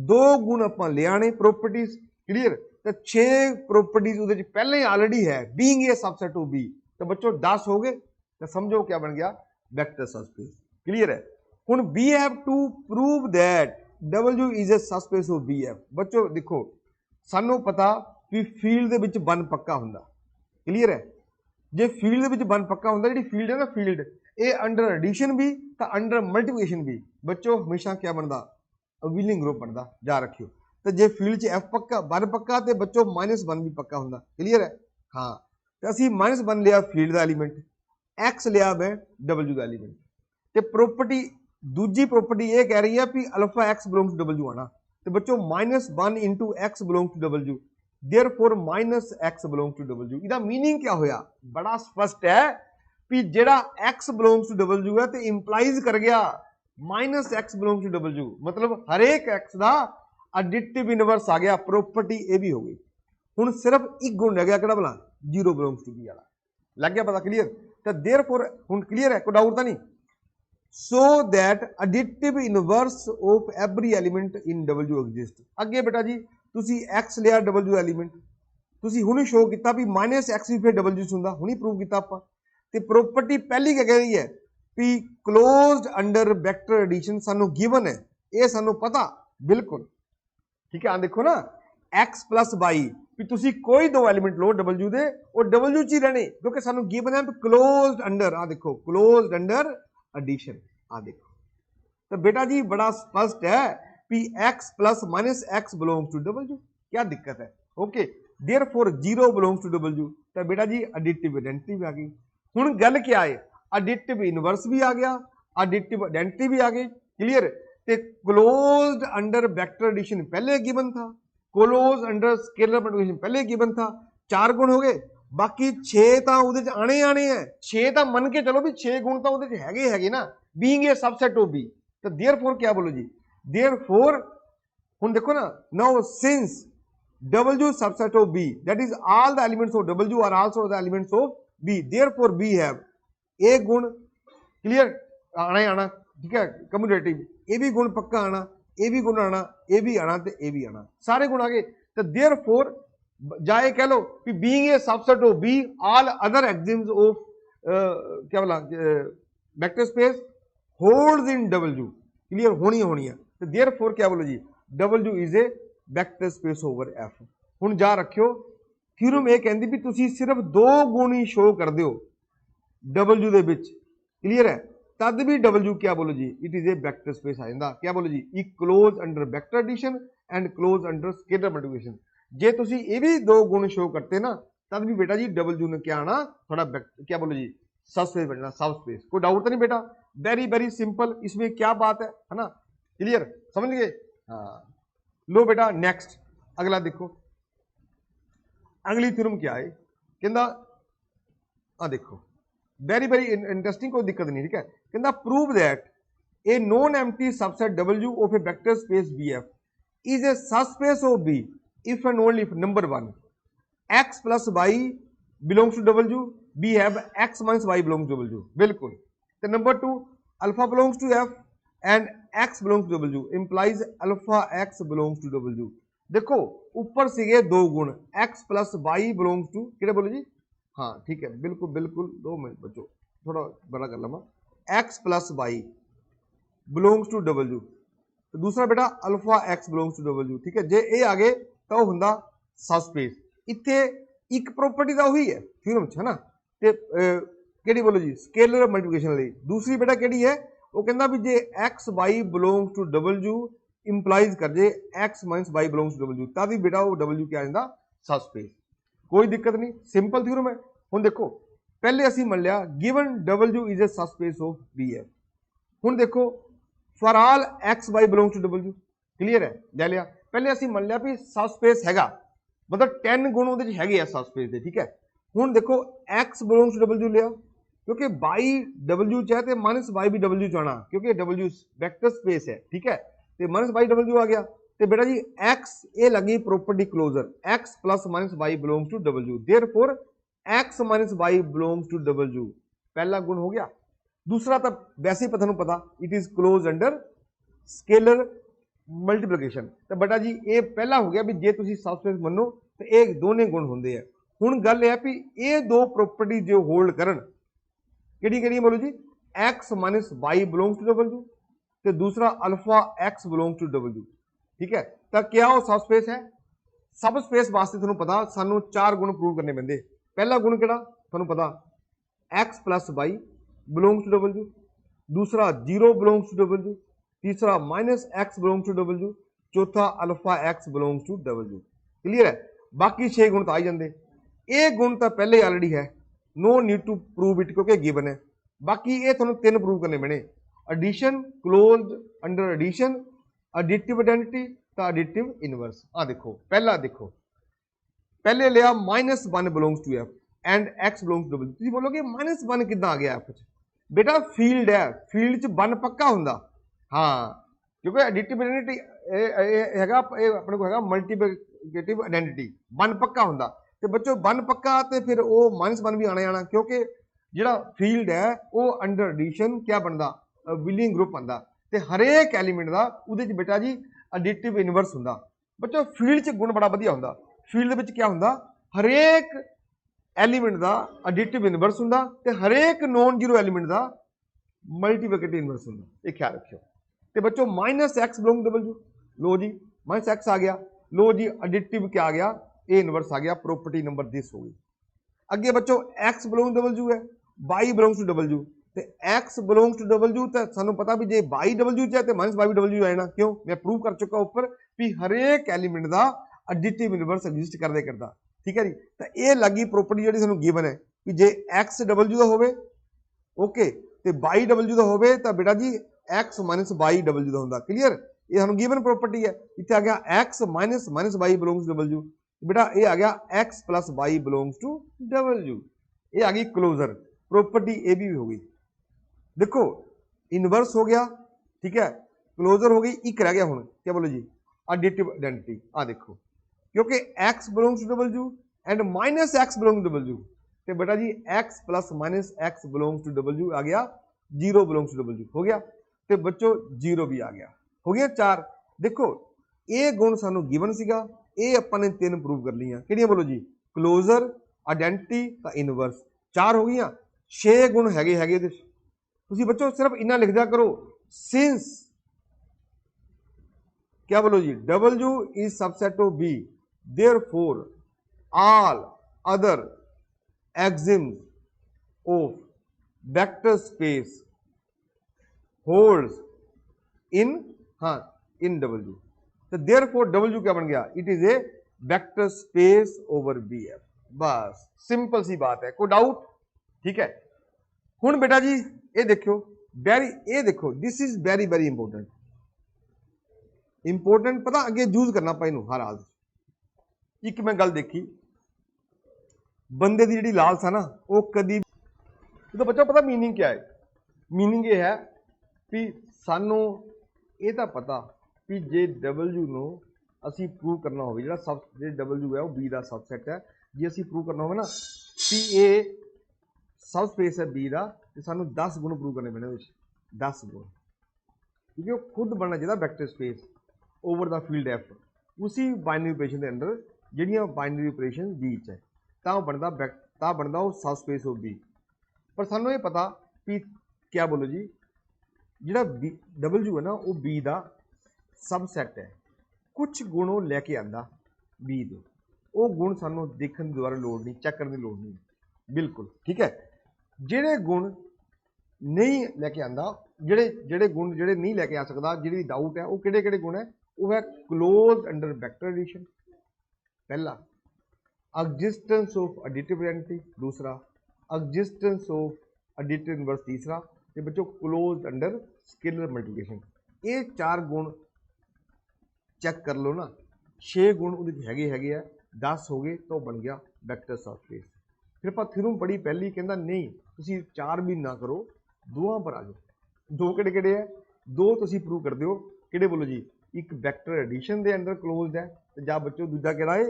2 गुण आपां ले आने प्रॉपर्टीज क्लियर। तो 6 प्रॉपर्टीज उहदे च पहले ही ऑलरेडी है being a subset of B. तो बच्चों 10 हो गए, तो समझो क्या बन गया वेक्टर सबस्पेस क्लियर है। हुण we have to prove that W is a subspace of B F. बच्चों देखो सानू पता भी फील्ड दे विच 1 पक्का हुंदा क्लियर है। जे फील्ड दे विच 1 पक्का हुंदा, जिहड़ी फील्ड है ना फील्ड ये अंडर एडिशन भी तो अंडर मल्टीप्लिकेशन भी बच्चों हमेशा क्या बनता विलिंग ग्रुप बनता जा रखियो। तो जे फील्ड च F पक्का 1 पक्का तो बच्चों -1 भी पक्का हुंदा क्लियर है। हाँ तो असी -1 लिया फील्ड का एलीमेंट, X लिया मैं W का एलीमेंट। तो प्रॉपर्टी दूजी प्रॉपर्टी ये कह रही है कि alpha x belongs to W आना। तो बच्चों -1 into x belongs to W, therefore minus x belongs to W। इसका मीनिंग क्या होया बड़ा स्पष्ट है कि जेड़ा एक्स बिलोंग्स टू W है तो इंप्लाइज कर गया minus x belongs to W, मतलब हर एक एक्स का एडिटिव इनवर्स आ गया। प्रॉपर्टी ये भी हो गई। हुण सिर्फ एक गुण रह गया किहड़ा भला 0 बिलोंग्स टू बी वाला, लग गया पता क्लियर। तो देयरफॉर हुण क्लियर है, कोई डाउट तो नहीं। So that additive inverse of every element in W exist. अगे बेटा जी तुसी एक्स लिया W एलिमेंट, तुसी हुणे शो किया भी माइनस एक्स भी फिर W हुंदा, हुणे प्रूव किया आपां। ते प्रॉपर्टी पहली क्या कह रही है भी क्लोज्ड अंडर वेक्टर एडिशन सानू गिवन है, ये सानू पता बिल्कुल ठीक है। देखो ना एक्स प्लस वाई भी तुसी कोई 2 एलिमेंट लो W दे और W च ही रहने, क्योंकि सानू गिवन है क्लोज्ड अंडर, आ देखो क्लोज्ड अंडर एडिशन, आ देखो। तो बेटा जी बड़ा स्पष्ट है कि x plus minus x belongs to W, क्या दिक्कत है। Okay therefore 0 belongs to W। तो बेटा जी एडिटिव आइडेंटिटी भी आ गई। हुण गल क्या है एडिटिव इनवर्स भी आ गया, एडिटिव आइडेंटिटी भी आ गई क्लियर। ते क्लोज्ड अंडर वेक्टर एडिशन पहले गिवन था, क्लोज अंडर स्केलर मल्टीप्लिकेशन पहले गिवन था। 4 गुण हो गए, बाकी 6 तो उहदे च आने आने हैं। 6 तो मन के चलो भी 6 गुण तो उहदे च हैगे ना being a subset of B. तो देयरफॉर क्या बोलो जी देयरफॉर हुण देखो ना now since W subset of B that is all the elements of W are also the elements of B, therefore B have a गुण क्लियर आना ही आना ठीक है कम्यूटेटिव, ये भी गुण पक्का आना, ये भी गुण आना, ये भी आना ते ये भी आना, सारे गुण आ गए। तो देयरफॉर जाए कह लो कि being a subset of be all other axioms of क्या बोला वेक्टर स्पेस होल्ड्स इन W, क्लियर होनी है। तो देयरफॉर क्या बोलो जी W is a vector space over F। हुण जा रखियो थ्योरम ये कहंदी भी तुसी सिर्फ 2 गुण ही शो कर दियो W दे विच क्लियर है, तद भी W क्या बोलो जी it is a vector space आ जांदा। क्या बोलो जी इक close under vector addition and close under scalar multiplication. जे तुसी ये भी 2 गुण शो करते ना तब भी बेटा जी W ने क्या आना थोड़ा क्या बोलो जी सबस्पेस बनना, सबस्पेस। कोई डाउट तो नहीं बेटा, वेरी वेरी सिंपल। इसमें क्या बात है ना क्लियर समझ गए। हाँ लो बेटा नेक्स्ट अगला देखो, अगली थ्योरम क्या है कहंदा आ देखो वेरी वेरी इंटरेस्टिंग, कोई दिक्कत नहीं ठीक है। कहंदा prove that a non empty subset W of a vector space BF is a subspace of B if and only if number 1 x plus y belongs to W, we have x minus y belongs to W, बिल्कुल। तो number 2 alpha belongs to F and x belongs to W implies alpha x belongs to W। देखो ऊपर सीगे 2 गुण x plus y belongs to किहड़े बोलो जी, हाँ ठीक है बिल्कुल बिल्कुल। 2 मिनट बच्चों थोड़ा बड़ा कर लवा, x plus y belongs to W। तो दूसरा बेटा alpha x belongs to W ठीक है। जे ये आ गए तो हुंदा सबस्पेस। इत्थे एक प्रॉपर्टी तो वही है थ्योरम च है ना, ते केड़ी बोलो जी स्केलर मल्टीप्लिकेशन लई। दूसरी बेटा केड़ी है वो कहंदा भी जे x y belongs to W implies कर जे x minus y belongs to W, तब भी बेटा वो डबल्यू क्या आंदा सब स्पेस, कोई दिक्कत नहीं, सिंपल थ्योरम है। हुण देखो पहले असीं मान लिया गिवन डबल्यू इज ए सब स्पेस ऑफ बी एफ। हुण देखो for all x y belongs to W, clear है, ले लिया। पहले असीं मान लिया भी सब स्पेस हैगा, मतलब 10 गुण उहदे च हैगे आ सब स्पेस दे, ठीक है। हुण देखो एक्स बिलोंग्स टू डबल्यू लिया, क्योंकि बाई डबल्यू च है तो माइनस वाई भी डबल्यू च आना, क्योंकि डबल्यू वैक्टर स्पेस है, ठीक है। तो माइनस वाई डबल्यू आ गया, तो बेटा जी एक्स ये लगी property closure, x plus minus y belongs to W, therefore x minus y belongs to W, पहला गुण हो गया। दूसरा तो वैसे ही तुहानूं पता it is close under scalar multiplication, तो बेटा जी ये पहला हो गया भी जे तुसीं सब स्पेस मनो तो ये दोनों गुण होंदे है। हुण गल यह है भी ये दो प्रॉपर्टी जो होल्ड करन, किहड़ी किहड़ी बोलो जी, x minus y belongs to W, तो दूसरा alpha x belongs to W, ठीक है। तो क्या वो सब स्पेस है? सब स्पेस वास्ते तुहानूं पता सानूं 4 गुण प्रूव करने पैंदे। पहला गुण किहड़ा तुहानूं पता, x plus y belongs to W, दूसरा 0 बिलोंग्स टू डबल्यू, तीसरा minus x belongs to W, चौथा alpha x belongs to W, clear है। बाकी 6 गुण तो आ जाते, ये गुण तो पहले ऑलरेडी है, no need to prove it क्योंकि गिवन है। बाकी ये तुहानूं 3 प्रूव करने पैने, addition, close under addition, additive identity तो एडिटिव इनवर्स। आ देखो पहला देखो, पहले लिया minus 1 belongs to F and x belongs to W. तुसीं बोलोगे माइनस 1 किद्दां आ गया एफ च? बेटा फील्ड है, फील्ड च 1 पक्का हुंदा, हाँ, क्योंकि एडिटिव आइडेंटिटी हैगा अपने को हैगा मल्टीप्लिकेटिव आइडेंटिटी, 1 पक्का हुंदा, तो बच्चों 1 पक्का तो फिर वो माइनस 1 भी आना जाना, क्योंकि जिहड़ा फील्ड है वो अंडर एडिशन क्या बनता, विलिंग ग्रुप आंदा, तो हरेक एलीमेंट का उहदे च बेटा जी एडिटिव इनवर्स हुंदा। बच्चों फील्ड च गुण बड़ा वधिया हुंदा, फील्ड दे विच क्या हुंदा, हरेक एलीमेंट का एडिटिव इनवर्स हुंदा ते हरेक नॉन जीरो एलीमेंट का मल्टीप्लिकेटिव इनवर्स हुंदा, ये ख्याल रखियो। तो बच्चों माइनस एक्स बिलोंग डबल्यू, लो जी माइनस एक्स आ गया, लो जी एडिटिव क्या आ गया, ए इनवर्स आ गया, प्रॉपर्टी नंबर दिस हो गई। अगे बच्चों एक्स बिलोंग डबल्यू है, वाई बिलोंग्स टू डबल्यू, तो एक्स बिलोंग्स टू डबल्यू तो सानू पता भी जे वाई डबल्यू च है तो माइनस वाई डबल्यू आना, क्यों मैं प्रूव कर चुका ऊपर भी हरेक एलीमेंट का एडिटिव इनवर्स एग्जिस्ट करदे करदा, ठीक है जी। तो ये लगी प्रॉपर्टी जी सानू गिवन है कि जे एक्स डबल्यू का होवे ओके तो वाई डबल्यू का होवे तो बेटा जी एक्स माइनस वाई डबल्यू का हुंदा, क्लीयर। ये सानू गिवन प्रॉपर्टी है, इत्थे आ गया x minus minus y belongs to W, बेटा ये आ गया x plus y belongs to W, ये आ गई क्लोजर प्रॉपर्टी, ए भी हो गई। देखो इनवर्स हो गया, ठीक है, क्लोजर हो गई, एक रह गया हुण क्या बोलो जी, एडिटिव आइडेंटिटी। आ देखो क्योंकि x belongs to W and minus x belongs to W, तो बेटा जी x plus minus x belongs to W आ गया, 0 बिलोंग्स टू डबल्यू हो गया, तो बच्चों 0 भी आ गया, हो गया 4। देखो ये गुण सानू गिवन सीगा, ये आपां ने 3 प्रूव कर लिया, किहड़ियां बोलो जी, क्लोजर, आइडेंटिटी तो इनवर्स, 4 हो गई। 6 गुण हैगे तुसी बच्चों सिर्फ इन्ना लिख दिया करो, सिंस क्या बोलो जी, W is subset of B, therefore all other axioms of vector space holds in, हाँ, इन डबल्यू, तो देयरफॉर डबल्यू क्या बन गया, it is a vector space over B F. बस सिंपल सी बात है, कोई डाउट? ठीक है। हुण बेटा जी ये देखो ये देखो this is very very important, important पता अगे यूज करना पाई नूं हर हाल। एक मैं गल देखी, बंदे की जिहड़ी लालस है ना वो कदी, तो बच्चों पता मीनिंग क्या है, मीनिंग ये है कि सानू ये तो पता भी जे डबल्यू नो असी प्रूव करना हो, जो सब जो डबल्यू है वो बी का सबसैट है, जे असी प्रूव करना हो ना कि ये सब स्पेस है बी का, तो सानू 10 गुण प्रूव करने पैने, 10 गुण, क्योंकि वो खुद बनना चाहिए vector space over the field F, उसी बाइनरी ऑपरेशन के अंडर जिहड़ियां बाइनरी ऑपरेशन बी च है, तां बनता वो सब स्पेस ऑफ बी। पर सानू ये पता भी क्या बोलो जी, जिहड़ा बी डबल्यू है ना वो बी का सबसैट है, कुछ गुण वो लैके आंदा बी दे, वो गुण सानू देखने की दोबारा लोड़ नहीं, चेक करने की लोड़ नहीं, बिल्कुल ठीक है। जिहड़े गुण नहीं लैके आंदा, ਜਿਹੜੇ ਜਿਹੜੇ ਗੁਣ ਜਿਹੜੇ ਨਹੀਂ ਲੈ ਕੇ ਆ ਸਕਦਾ, ਜਿਹੜੀ ਡਾਊਟ ਹੈ ਉਹ ਕਿਹੜੇ ਕਿਹੜੇ ਗੁਣ ਹੈ, ਉਹ ਹੈ ਕਲੋਜ਼ ਅੰਡਰ ਵੈਕਟਰ ਐਡੀਸ਼ਨ पहला, एग्जिस्टेंस ऑफ एडिटिव आइडेंटिटी दूसरा, एग्जिस्टेंस ऑफ एडिटिव इनवर्स तीसरा, ते बच्चों क्लोज अंडर स्केलर मल्टीप्लिकेशन। ये 4 गुण चेक कर लो ना, 6 गुण हैगे है, 10 हो गए तो बन गया वैक्टर सबस्पेस। फिर आप थ्योरम पढ़ी पहली, कहता नहीं तुसी 4 भी ना करो, दोवां पर आ जाओ। 2 किहड़े है, 2 तुसी प्रूव कर दिओ, किहड़े बोलो जी, एक वैक्टर एडिशन के अंडर क्लोज है, जां बच्चों दूजा किहड़ा है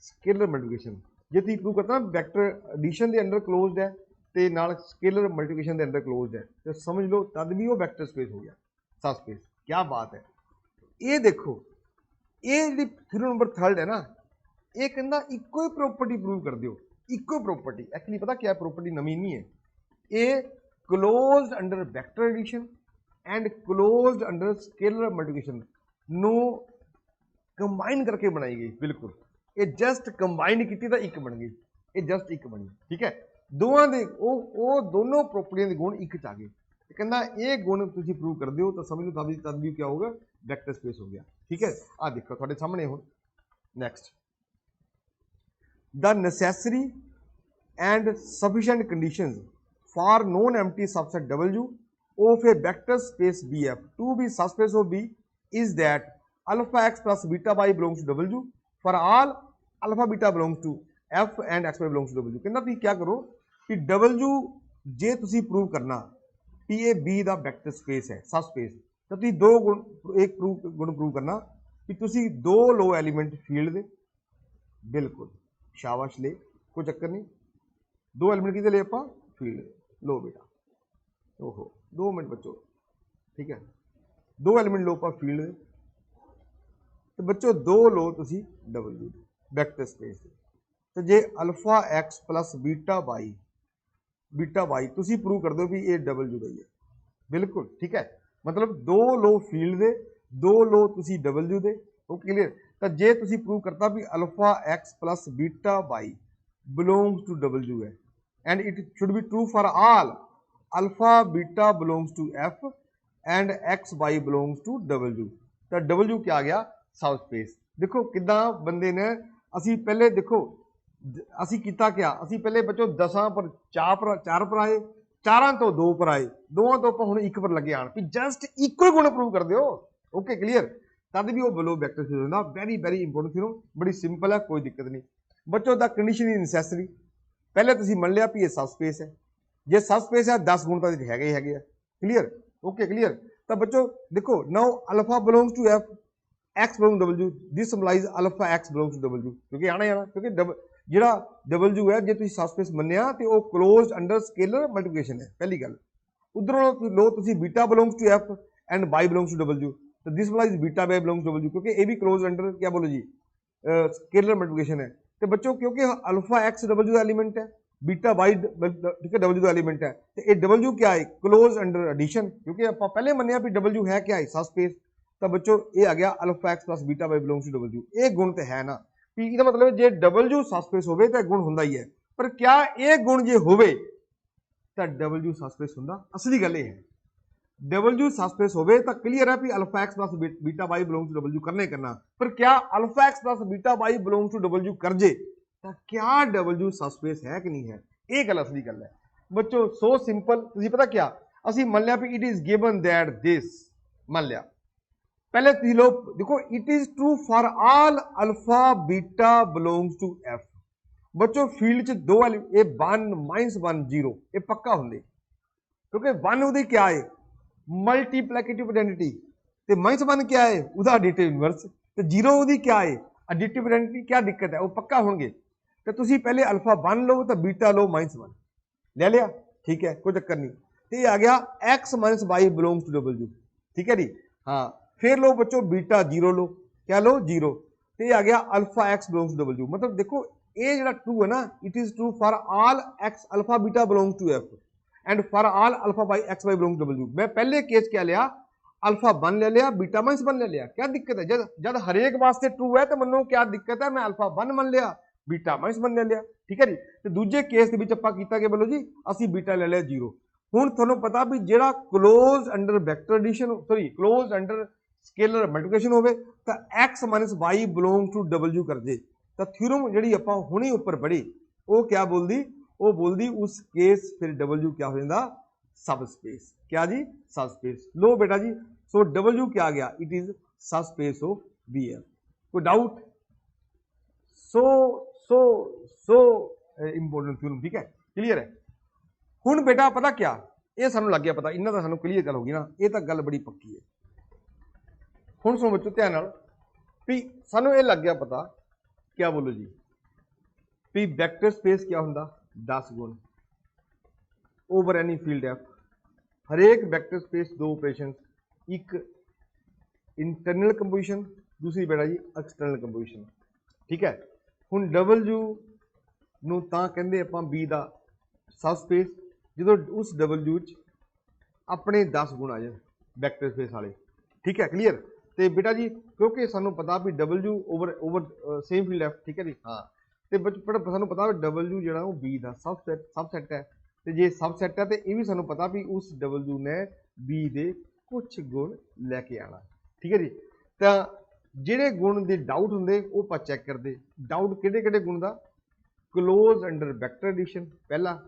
स्केलर मल्टीप्लिकेशन। जे तुसीं प्रूव करता वैक्टर एडिशन के अंडर क्लोज है तो नाल स्केलर मल्टीप्लिकेशन के अंडर क्लोज है, तो समझ लो तद भी वो वैक्टर स्पेस हो गया सब स्पेस। क्या बात है। ये देखो, ये जी थ्योरम नंबर 3 है ना, ये कहता इको ही प्रॉपर्टी प्रूव कर दो, इको प्रॉपर्टी। एक्चुअली पता क्या प्रॉपर्टी नवी नहीं है, ये close under vector addition and close under scalar multiplication नो कंबाइन करके बनाई गई। बिल्कुल ये जस्ट कंबाइन की तो एक बन गई, ये जस्ट एक बनी, ठीक है। दोवां दे वो दोनों प्रॉपर्टियां दे गुण एक च आ गए, कहना ये गुण तुसीं प्रूव कर दिओ तो समझ लो तद भी क्या होगा, वैक्टर स्पेस हो गया, ठीक है। आ देखो तुहाडे सामने हुण next, the necessary and sufficient conditions for non empty subset W of a vector space BF to be subspace of B is that alpha x plus beta y belongs to W for all alpha beta belongs to F and x y belongs to W। कहना तुसीं क्या करो कि W जे तुसीं prove करना कि ये B दा वेक्टर स्पेस है सब स्पेस, तो तुसीं 2 गुण एक गुण प्रूव करना कि तुसीं 2 लो एलिमेंट फील्ड दे, बिल्कुल शाबाश ले, कोई चक्कर नहीं। 2 एलिमेंट किहदे ले आपां, फील्ड, लो बेटा, ओहो 2 मिनट बच्चों, ठीक है। 2 एलिमेंट लो आप फील्ड, तो बच्चों 2 लो तुसी W वैक्टर स्पेस, तो जे alpha x plus beta y तुसी प्रूव कर दो भी ये W का ही है, बिल्कुल ठीक है। मतलब 2 लो फील्ड दे, 2 लो तुसी W दे, ओके क्लियर। तो जे तुसी प्रूव करता भी alpha x plus beta y belongs to W है and it should be true for all alpha beta belongs to F and x y belongs to W, तो W क्या आ गया, सब space. देखो किदा बंदे ने, असी पहले देखो असी किता क्या, असी पहले बच्चों 10 पर 4 पर आए, 4 तो 2 पर आए, 2 तो आप हुण 1 पर लगे आन भी जस्ट इक्वल गुण प्रूव कर दो, ओके क्लियर। तद भी वो बिलो वैक्टर स्पेस होंदा। वेरी वेरी इंपोर्टेंट थ्योरम, बड़ी सिंपल है, कोई दिक्कत नहीं बच्चों। द कंडीशन इज नेसेसरी, पहले तुसीं मान लिया भी ये सब स्पेस है, जे सब स्पेस है 10 गुण तो है, क्लियर, ओके क्लियर। तो बच्चों देखो now alpha belongs to F, x belongs to W, this symbolise alpha x belongs to W, क्योंकि आना ही आना, क्योंकि जिहड़ा W है जे तुसीं सब स्पेस मन्निया तो वो क्लोज अंडर स्केलर मल्टीप्लिकेशन है, पहली गल। उधरों लो तुसीं beta belongs to F and y belongs to W, तो this symbolise beta y belongs to W, क्योंकि ये भी क्लोज अंडर क्या बोलो जी, स्केलर मल्टीप्लिकेशन है। तो बच्चों क्योंकि अल्फा एक्स W का एलिमेंट है, बीटा वाई ठीक है W का एलिमेंट है, तो ये W क्या है, क्लोज अंडर एडिशन, क्योंकि आप पहले मन्निया भी W है क्या है, सब स्पेस। तो बच्चों ये आ गया alpha x plus beta y belongs to W, ये गुण तो है ना भी, इसका मतलब जे W सब स्पेस होवे तो गुण हुंदा ही है, पर क्या ये गुण जे होवे तो W सब स्पेस हुंदा, असली गल ये है। W सब स्पेस होवे तो क्लियर है भी alpha x plus beta y belongs to W करना, पर क्या alpha x plus beta y belongs to W कर जे तो क्या W सब स्पेस है कि नहीं है, ये गल असली गल है बच्चों। सो सिंपल, तुसीं पता क्या असीं मान लिया भी it is given that this, मान लिया पहले तुसीं लोग देखो it is true for all alpha beta belongs to F। बच्चों फील्ड च 2 ये 1 -1 0 ये पक्का होंगे, क्योंकि 1 उहदी क्या है मल्टीप्लिकेटिव आइडेंटिटी, ते -1 क्या है उहदा एडिटिव इनवर्स, ते 0 उहदी क्या है एडिटिव आइडेंटिटी। क्या दिक्कत है, वो पक्का होंगे। तो तुसीं पहले अल्फा 1 लो तो बीटा लो -1 ले लिया, ठीक है कोई चक्कर नहीं। तो ये आ गया x minus y belongs to W, ठीक है जी। हाँ फिर लो बच्चों बीटा 0 लो, क्या लो 0, तो ये आ गया alpha x belongs to W। मतलब देखो ये जो ट्रू है ना, it is true for all x alpha beta belongs to F and for all alpha y x y belongs to W। मैं पहले केस क्या लिया, अल्फा 1 ले लिया, बीटा -1 ले लिया, क्या दिक्कत है। जब हरेक वास्ते ट्रू है तो मनो क्या दिक्कत है, मैं अल्फा 1 मान लिया, बीटा -1 ले लिया, ठीक है जी। तो दूजे केस के विच आपां कीता कि बोलो जी असीं बीटा ले लिया 0। हुण तुहानूं पता भी जिहड़ा close under vector addition sorry close under scalar multiplication होवे तां x minus y belong to W कर दे तां थ्योरम जिहड़ी आपां हुणे उपर पढ़ी वो क्या बोलदी, वो बोलदी उस केस फिर W क्या हो जांदा सब स्पेस। क्या जी सब स्पेस। लो बेटा जी सो W क्या आ गया, इट इज सब स्पेस ऑफ BF। कोई डाउट? सो सो सो इंपोर्टेंट थ्योरम, ठीक है क्लियर है। हुण बेटा पता क्या ये सानू लग गया पता, इन्ना तो सानू क्लीयर गल होगी ना, ये तो गल बड़ी पक्की है। हुण सुनो बच्चों ध्यान नाल भी सानू ये लग गया पता, क्या बोलो जी भी वैक्टर स्पेस क्या हुंदा 10 गुण ओवर एनी फील्ड एफ। हरेक वैक्टर स्पेस दो ऑपरेशन, एक इंटरनल कंपोजिशन दूसरी बेटा जी एक्सटर्नल कंपोजिशन, ठीक है। हुण W नूं तां कहंदे आपां B दा सब स्पेस जो उस W अपने 10 गुण आ जाए वैक्टर स्पेस वाले, ठीक है क्लीयर। तो बेटा जी क्योंकि सानू पता भी W over over same field F, ठीक है जी हाँ। तो बट सानू पता W जो B का सब सैट है, तो जे सब सैट है तो यह भी सानू पता भी उस W ने B के कुछ गुण लैके आना, ठीक है जी। तो जिहड़े गुण के डाउट होंगे वो आप चैक करते, डाउट किहड़े गुण का, क्लोज अंडर वैक्टर एडिशन पहला,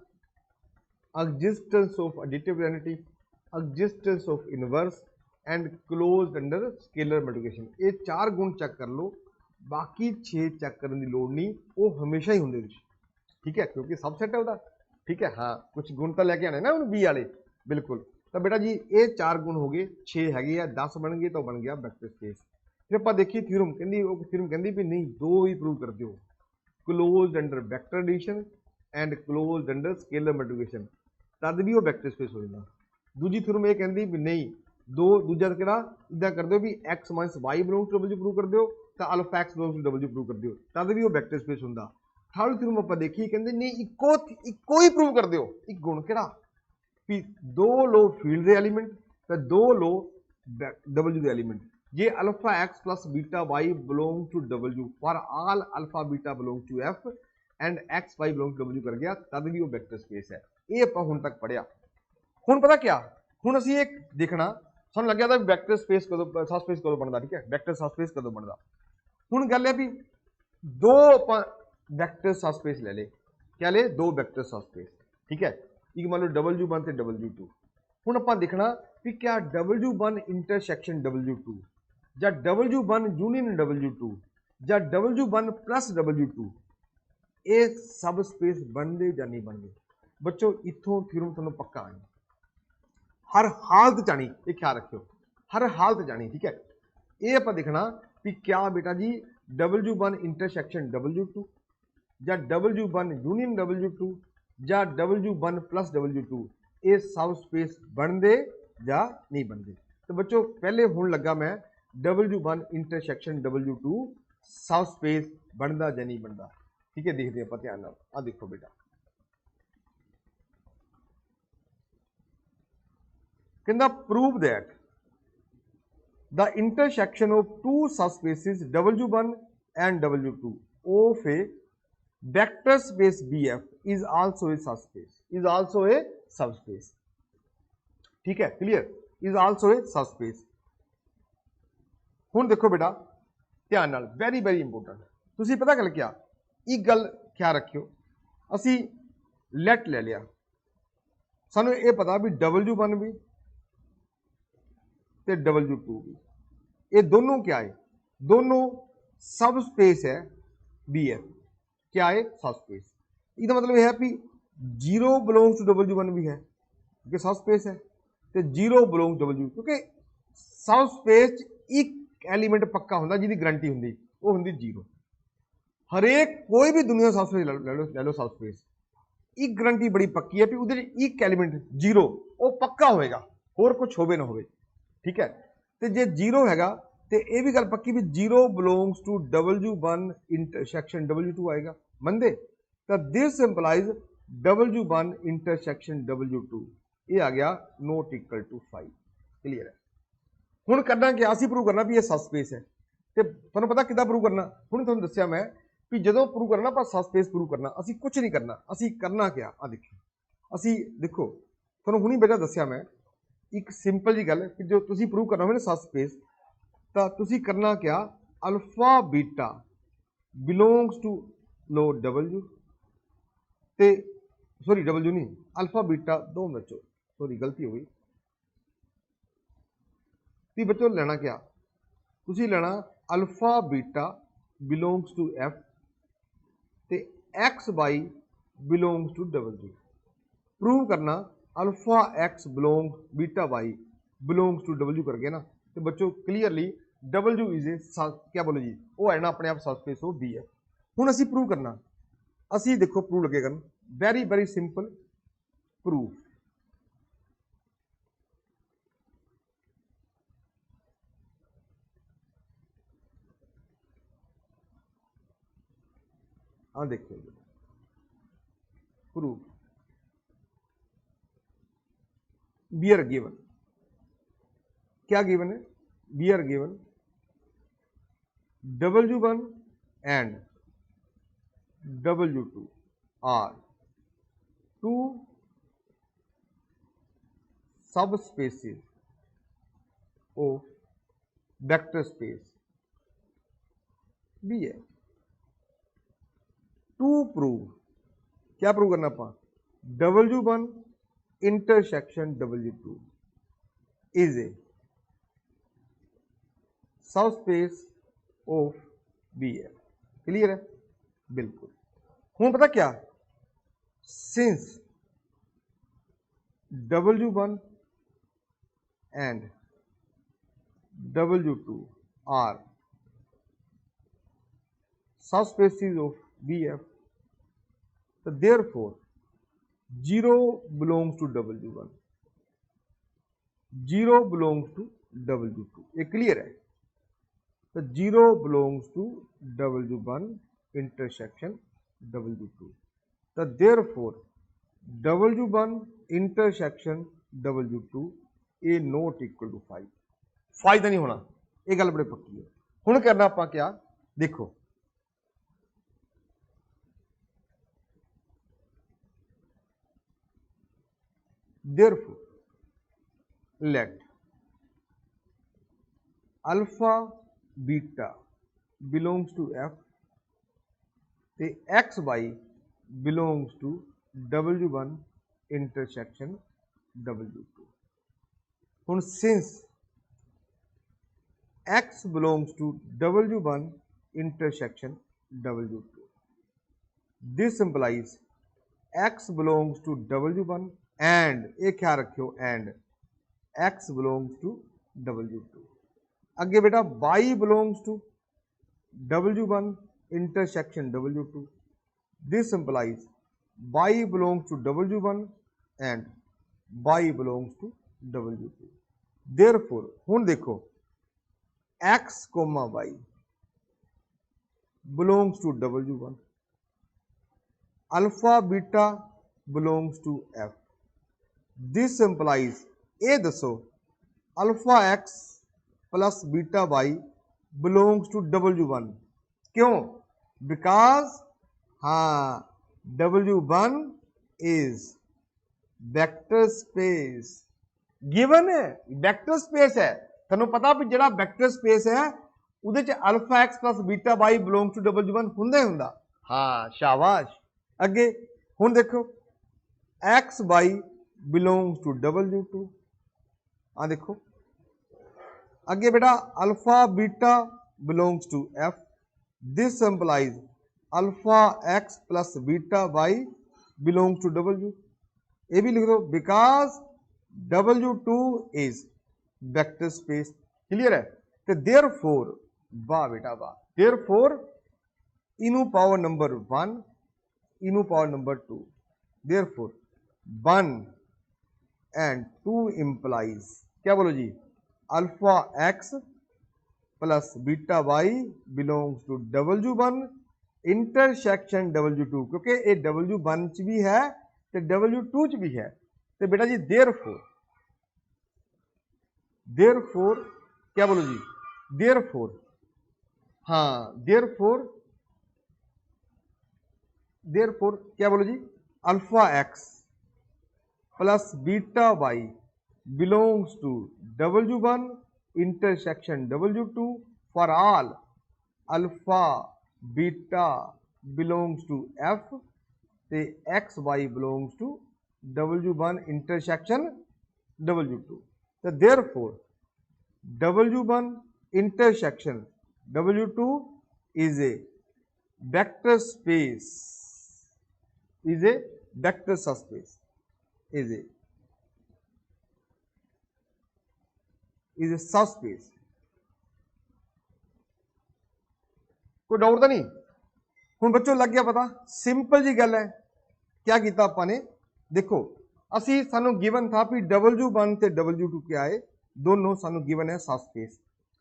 existence of additive identity, existence of inverse and close under scalar multiplication. ये 4 गुण चेक कर लो, बाकी 6 चेक करने की लोड़ नहीं, वो हमेशा ही होंगे, ठीक है क्योंकि सबसेट है वह, ठीक है हाँ। कुछ गुण तो लैके आने ना उन्होंने B वाले, बिल्कुल। तो बेटा जी ये 4 गुण हो गए, 6 है 10 बन गए तो बन गया वैक्टर स्पेस। फिर आप देखिए थ्योरम कहती भी नहीं दो ही प्रूव कर दो, close under vector addition and close under scalar multiplication, तद भी वो वैक्टर स्पेस हो जाता। दूजी थ्योरम ये कहती भी नहीं दो, दूजा कि इदा कर दो भी x minus y belongs to W prove कर दो तो alpha x belongs to W prove कर दो, तद भी वो वैक्टर स्पेस होंदा। थर्ड थ्योरम आप देखिए कहते नहीं इको ही प्रूव कर दो, एक गुण किहड़ा भी दो लो फील्ड के एलीमेंट तो दो लो W के एलीमेंट, जे alpha x plus beta y belong to W for all alpha beta belong to F and x y belong to W कर गया, तद भी वो वैक्टर स्पेस है। ये आप हुण तक पढ़िया। हुण पता क्या हुण असीं एक देखना सानूं लग्या था वैक्टर स्पेस कदों सब स्पेस कदों बनदा, ठीक है वैक्टर सब स्पेस कदों बनदा। हुण गल है भी दो आपां वैक्टर सब स्पेस ले ले, क्या ले दो वैक्टर सब स्पेस, ठीक है एक मान लो W1 ते W2। हुण आपां देखना भी क्या W1 इंटरसैक्शन W2 जां W1 यूनियन W2 जां W1 प्लस W2 ये सब स्पेस बनदे जां नहीं बनदे। बच्चों इत्थों थ्योरम तुहानूं पक्का आनी, हर हालत जानी, ये ख्याल रखियो हर हालत जानी, ठीक है। ये आप देखना भी क्या बेटा जी W1 इंटरसैक्शन W2 या W1 यूनियन W2 या W1 प्लस W2 ये सब स्पेस बनते या नहीं बनते। तो बच्चों पहले हुण लगा मैं W1 इंटरसैक्शन W2 सब स्पेस बनता या नहीं बनता, ठीक है देखते हैं ध्यान नाल। आ देखो बेटा कहता prove that the intersection of two subspaces W1 and W2 of a vector space BF is also a subspace, is also a subspace, ठीक है clear, is also a subspace। हुण देखो बेटा ध्यान नाल वेरी वेरी इंपोर्टेंट, तुसीं पता गल क्या एक गल ख्याल रखियो, असी लेट ले लिया सानू ये पता भी W1 भी ते W2 भी ये दोनों क्या है, दोनों सब स्पेस है BF, क्या है सब स्पेस। इसका मतलब यह है कि 0 बिलोंग्स टू W1 भी है क्योंकि सब स्पेस है, तो 0 बिलोंग W क्योंकि सब स्पेस एक एलीमेंट पक्का होंदा जिहदी गारंटी होंदी वो होंदी 0। हरेक कोई भी दुनिया सब स्पेस ले लो सब स्पेस एक गारंटी बड़ी पक्की है कि उधर एक एलीमेंट 0 वो पक्का होएगा होर कुछ होवे ना होवे, ठीक है। तो जे 0 हैगा तो यह भी गल पक्की भी 0 belongs to W1 intersection W2 आएगा, मनदे। तो this implies W1 intersection W2 ये आ गया नॉट इक्वल टू 5, क्लियर है। हुण करना क्या असीं प्रूव करना भी ये सब स्पेस है, तो तुहानूं पता किद्दां प्रूव करना, हुण तुहानूं दस्सिया मैं भी जदों प्रूव करना पर सब स्पेस प्रूव करना असीं कुछ नहीं करना, असीं करना क्या आ देखो, असीं देखो ਤੁਹਾਨੂੰ ਹੁਣੀ ਬੇਟਾ ਦੱਸਿਆ ਮੈਂ ਇੱਕ ਸਿੰਪਲ ਜੀ ਗੱਲ ਕਿ ਜੋ ਤੁਸੀਂ ਪ੍ਰੂਵ ਕਰਨਾ ਹੋਵੇ ਨਾ ਸਬ ਸਪੇਸ ਤਾਂ ਤੁਸੀਂ ਕਰਨਾ ਕਿਆ ਅਲਫਾ ਬੀਟਾ ਬਿਲੋਂਗਸ ਟੂ लो W ਤੇ ਸੌਰੀ W नहीं अल्फा बीटा दो बच्चों सॉरी गलती हो गई ती बच्चों लेना क्या तुसी लेना alpha beta belongs to F ते X y belongs to W प्रूव करना alpha X belong beta y belongs to W करके ना तो बच्चों क्लीयरली W इज ए क्या बोलो जी वो है ना अपने आप सब स्पेस वो B है हुण असी प्रूव करना असी देखो प्रूव लगे करन वेरी वेरी सिंपल प्रूफ हाँ देखिए प्रूफ बी आर गिवन क्या गिवन है B are given W1 and W2 are two subspaces of vector space B है टू प्रूव क्या प्रूव करना अपा W1 intersection W2 is a subspace of B है clear है बिल्कुल हूँ पता क्या since W1 and W2 are subspaces of BF so therefore 0 belongs to W1 0 belongs to W2 ये क्लियर है तो 0 belongs to W1 intersection W2 तो therefore W1 intersection W2 a not equal to 5 फायदा नहीं होना ये गल बड़ी पक्की है हुण करना आपा क्या देखो therefore let alpha beta belongs to F the X by belongs to W1 intersection W2 ਹੁਣ since X belongs to W1 intersection W2 this implies X belongs to W1 and ये क्या रखियो and X belongs to W2 अगे बेटा Y belongs to W1 intersection W2 this implies Y belongs to W1 and Y belongs to W2 therefore हुण देखो X comma Y belongs to W1 alpha beta belongs to F this implies ये दसो alpha X plus beta Y belongs to W1 क्यों because हाँ W1 is vector space given है vector space है थानू पता भी जिहड़ा वेक्टर स्पेस है उहदे च alpha x plus beta y belong to W1 हुंदा ही हुंदा हाँ शाबाश अगे हुण देखो x y belongs to W2 हाँ देखो अगे बेटा alpha beta belongs to F this implies alpha x plus beta y belongs to W ये भी लिख दो because W2 is vector space clear है तो देयरफॉर वाह बेटा वाह देयरफॉर इनू पावर नंबर 1 इनू power number 2 therefore 1 and 2 implies क्या बोलो जी alpha x plus beta y belongs to W1 intersection W2 क्योंकि ये W1 च भी है तो W2 च भी है तो बेटा जी देयरफॉर क्या बोलो जी देयरफॉर हाँ देयरफॉर क्या बोलो जी alpha x plus beta y belongs to W1 intersection W2 for all alpha beta belongs to F ते x y belongs to W1 intersection W2। तो therefore W1 intersection W2 is a vector space, is a vector subspace, is a subspace। कोई doubt तो नहीं? हुण बच्चों लग गया पता? सिंपल जी गल है। क्या किया आपने? देखो असी सानू गिवन था भी W1 ते W2 क्या है, दोनों सानू गिवन है सबस्पेस।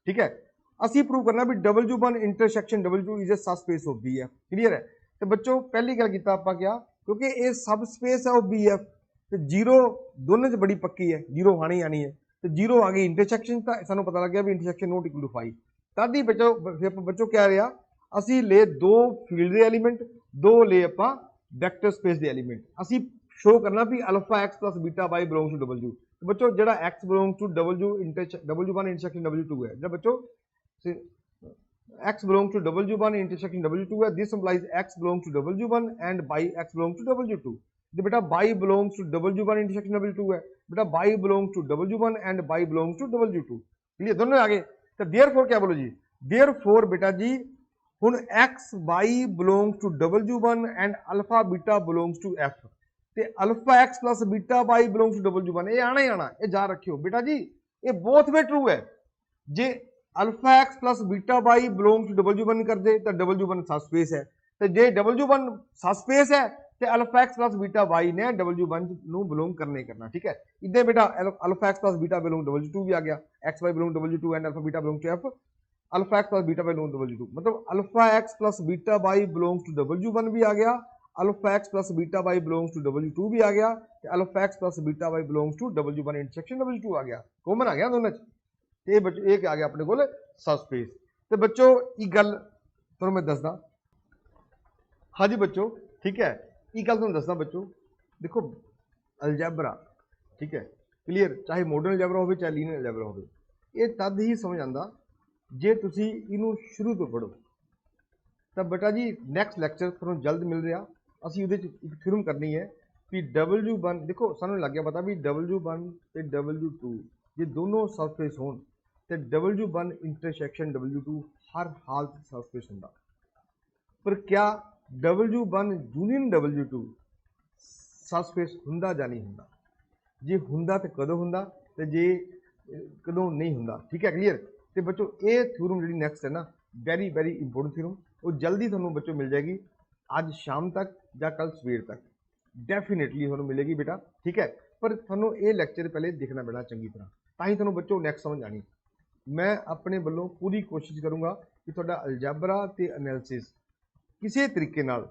ठीक है, असी प्रूव करना भी W1 intersection W2 is a subspace of BF। Clear है? तो बच्चों पहली गल कीता आपां क्या, क्योंकि ये सबस्पेस है ऑफ BF तो जीरो दोनों च बड़ी पक्की है, जीरो आनी आनी है। तो जीरो आ गई इंटरसेक्शन, तो सानू पता लग गया भी इंटरसेक्शन नॉट इक्वल टू 5। तद ही बच्चों क्या रहा, असी ले दो फील्ड के एलीमेंट, दो ले आपां वैक्टर स्पेस के एलीमेंट। असी शो करना भी alpha x plus beta y belongs to W। तो बच्चों जो x belongs to W1 intersection W2 है, जब बच्चों x belongs to W1 intersection W2 है, this implies x belongs to W1 and by x belongs to W2। तो बेटा by belongs to W1 intersection W2 है, बेटा by belongs to W1 and by belongs to W2। Clear? दोनों आगे। तो therefore क्या बोलो जी, therefore बेटा जी हुन x y belongs to W1 and alpha beta belongs to F ते alpha x plus beta y belongs to W1। ये आना ही आना, ये जा रखियो बेटा जी, ये both way true है। जे alpha x plus beta y belongs to W1 कर दे तो W1 सबस्पेस है, तो जे W1 सबस्पेस है तो alpha x plus beta y ने W1 नु बिलोंग करने करना। ठीक है, इधर बेटा alpha x plus beta belong W2 भी आ गया, x y belong W2 and alpha beta belong to F। Alpha x plus beta y belong W2 मतलब alpha x plus beta y belongs to W1 भी आ गया, alpha x plus beta y belongs to W2 भी आ गया, alpha x plus beta y belongs to W1 intersection W2 आ गया, common आ गया दोनों च। ये बच्चों एक आ गया अपने को सबस्पेस। तो बच्चों ये गल तुहानू मैं दसदा, हाँ जी बच्चों ठीक है, ये गल तुहानू दसदा बच्चों, देखो अलजैबरा ठीक है क्लियर, चाहे मॉडर्न अलजैबरा हो चाहे लीनियर अलजैबरा हो, ये तद ही समझ आता जे तुसी इनू शुरू तो पढ़ो। तो बेटा जी नैक्सट लैक्चर तुहानू जल्द मिल रहा, असी उहदे च एक थ्योरम करनी है भी W1 देखो सानू लग गया पता भी W1 ते W2 ये दोनों सबस्पेस होण तो W1 इंटरसेक्शन W2 हर हालत सबस्पेस होंदा। पर क्या W1 यूनियन W2 सबस्पेस हुंदा जां नहीं हुंदा? जे हुंदा तो कदों हुंदा ते जे कदों नहीं हुंदा। ठीक है क्लियर? तो बच्चों ये थ्योरम जी नैक्सट है ना वेरी वेरी इंपोर्टेंट थ्योरम, वो जल्दी थोड़ा बच्चों मिल जाएगी आज शाम तक या कल सवेर तक डेफिनेटली थोड़ा मिलेगी बेटा। ठीक है, पर थोड़ा ये लैक्चर पहले देखना पैना चंगी तरह, तां ही थोड़ा बच्चों नैक्सट समझ आनी। मैं अपने वालों पूरी कोशिश करूँगा कि थोड़ा अलजैबरा ते एनालिसिस किसी तरीके नाल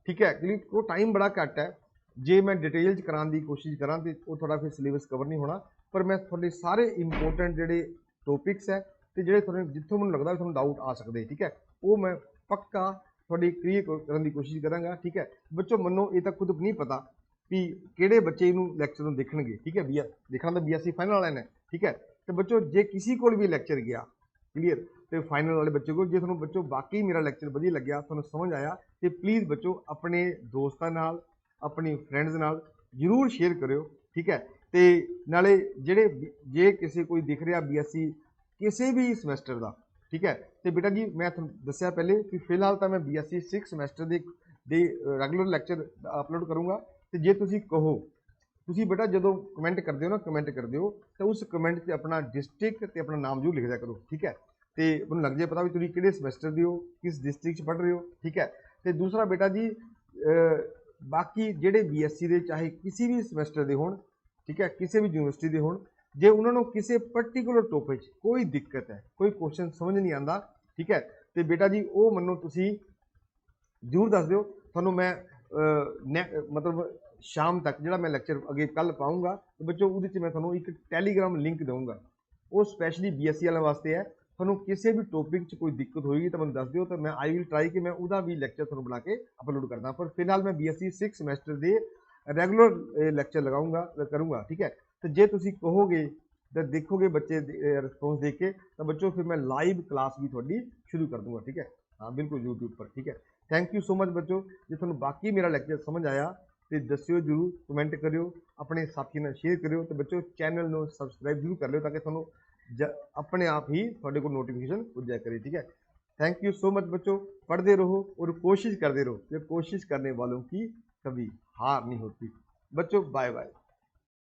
ठीक है, क्योंकि वो टाइम बड़ा घट है, जे मैं डिटेल च कराने की कोशिश करा तो वो थोड़ा फिर सिलेबस कवर नहीं होना। पर मैं थोड़े सारे इंपोर्टेंट जोड़े टॉपिक्स है तो जोड़े थोड़े जितों मैं लगता थोड़ा डाउट आ सकते ठीक है, वो मैं पक्का थोड़ी क्लियर करने की कोशिश कराँगा। ठीक है बच्चों, मनो ये तक खुद नहीं पता भी किहड़े बच्चे इनू लैक्चर नूं देखणगे। ठीक है, देखना तो B.Sc फाइनल वाले ने। ठीक है, तो बच्चों जे किसी को भी लैक्चर गया क्लियर तो फाइनल वाले बच्चे को जे थोड़ा बच्चों बाकी मेरा लैक्चर वधिया लग्या थोड़ा समझ आया तो प्लीज़ बच्चों अपने दोस्तों नाल अपनी फ्रेंड्स नाल जरूर शेयर करो। ठीक है, तो नाले जेड़े जे किसी कोई दिख रहा B.Sc किसी भी समैसटर का ठीक है, तो बेटा जी मैं दसिया पहले कि फिलहाल तो मैं B.Sc 6 समैसटर के रैगूलर लैक्चर अपलोड करूँगा। तो जे तुसी कहो तुसी बेटा जो कमेंट कर हो ना कमेंट कर दो तो उस कमेंट से अपना डिस्ट्रिक्ट तो अपना नाम जरूर लिख दिया करो। ठीक है, तो मैं लग जाए पता भी तुम कि समैसटर की हो किस डिस्ट्रिक्ट पढ़ रहे हो। ठीक है, तो दूसरा बेटा जी बाकी जेडे B.Sc के चाहे किसी भी समैसटर के होण ठीक है, किसी भी यूनिवर्सिटी के होण जे उन्होंने किसी पर्टिकुलर टॉपिक कोई दिक्कत है कोई क्वेश्चन समझ नहीं आता ठीक है, तो बेटा जी वो मनो तुसी जरूर दस दो, थोनों मैं मतलब शाम तक जो मैं लैक्चर अगे कल पाऊँगा तो बच्चों वो मैं थोनों एक टैलीग्राम लिंक दूँगा, वो स्पैशली B.Sc वाले वास्ते है। थोनों किसी भी टॉपिक कोई दिक्कत होगी तो मैं दस दो, तो मैं आई विल ट्राई कि मैं वह भी लैक्चर थोनों बना के अपलोड करदा। पर फिलहाल मैं B.Sc 6 समैसटर के ਰੈਗੂਲਰ ਲੈਕਚਰ ਲਗਾऊंगा करूँगा, ठीक है। तो जे तुसी कहोगे तो देखोगे बच्चे रिस्पॉन्स देख के, तो बच्चों फिर मैं लाइव क्लास भी थोड़ी शुरू कर दूंगा, ठीक है। हाँ बिल्कुल यूट्यूब पर, ठीक है। थैंक यू सो मच बच्चों। जो तुहानू बाकी मेरा लेक्चर समझ आया तो दस्सिओ जरूर, कमेंट करियो, अपने साथी नाल शेयर करियो, तो बच्चों चैनल को सबसक्राइब जरूर कर लियो ताकि तुहानू अपने आप ही तुहाडे कोल नोटिफिकेशन पुज जाया करे, ठीक है। थैंक यू सो मच बच्चों। पढ़ते रहो और कोशिश करते रहो, ये कोशिश करने वालों की कभी हार नहीं होती। बच्चों बाय बाय।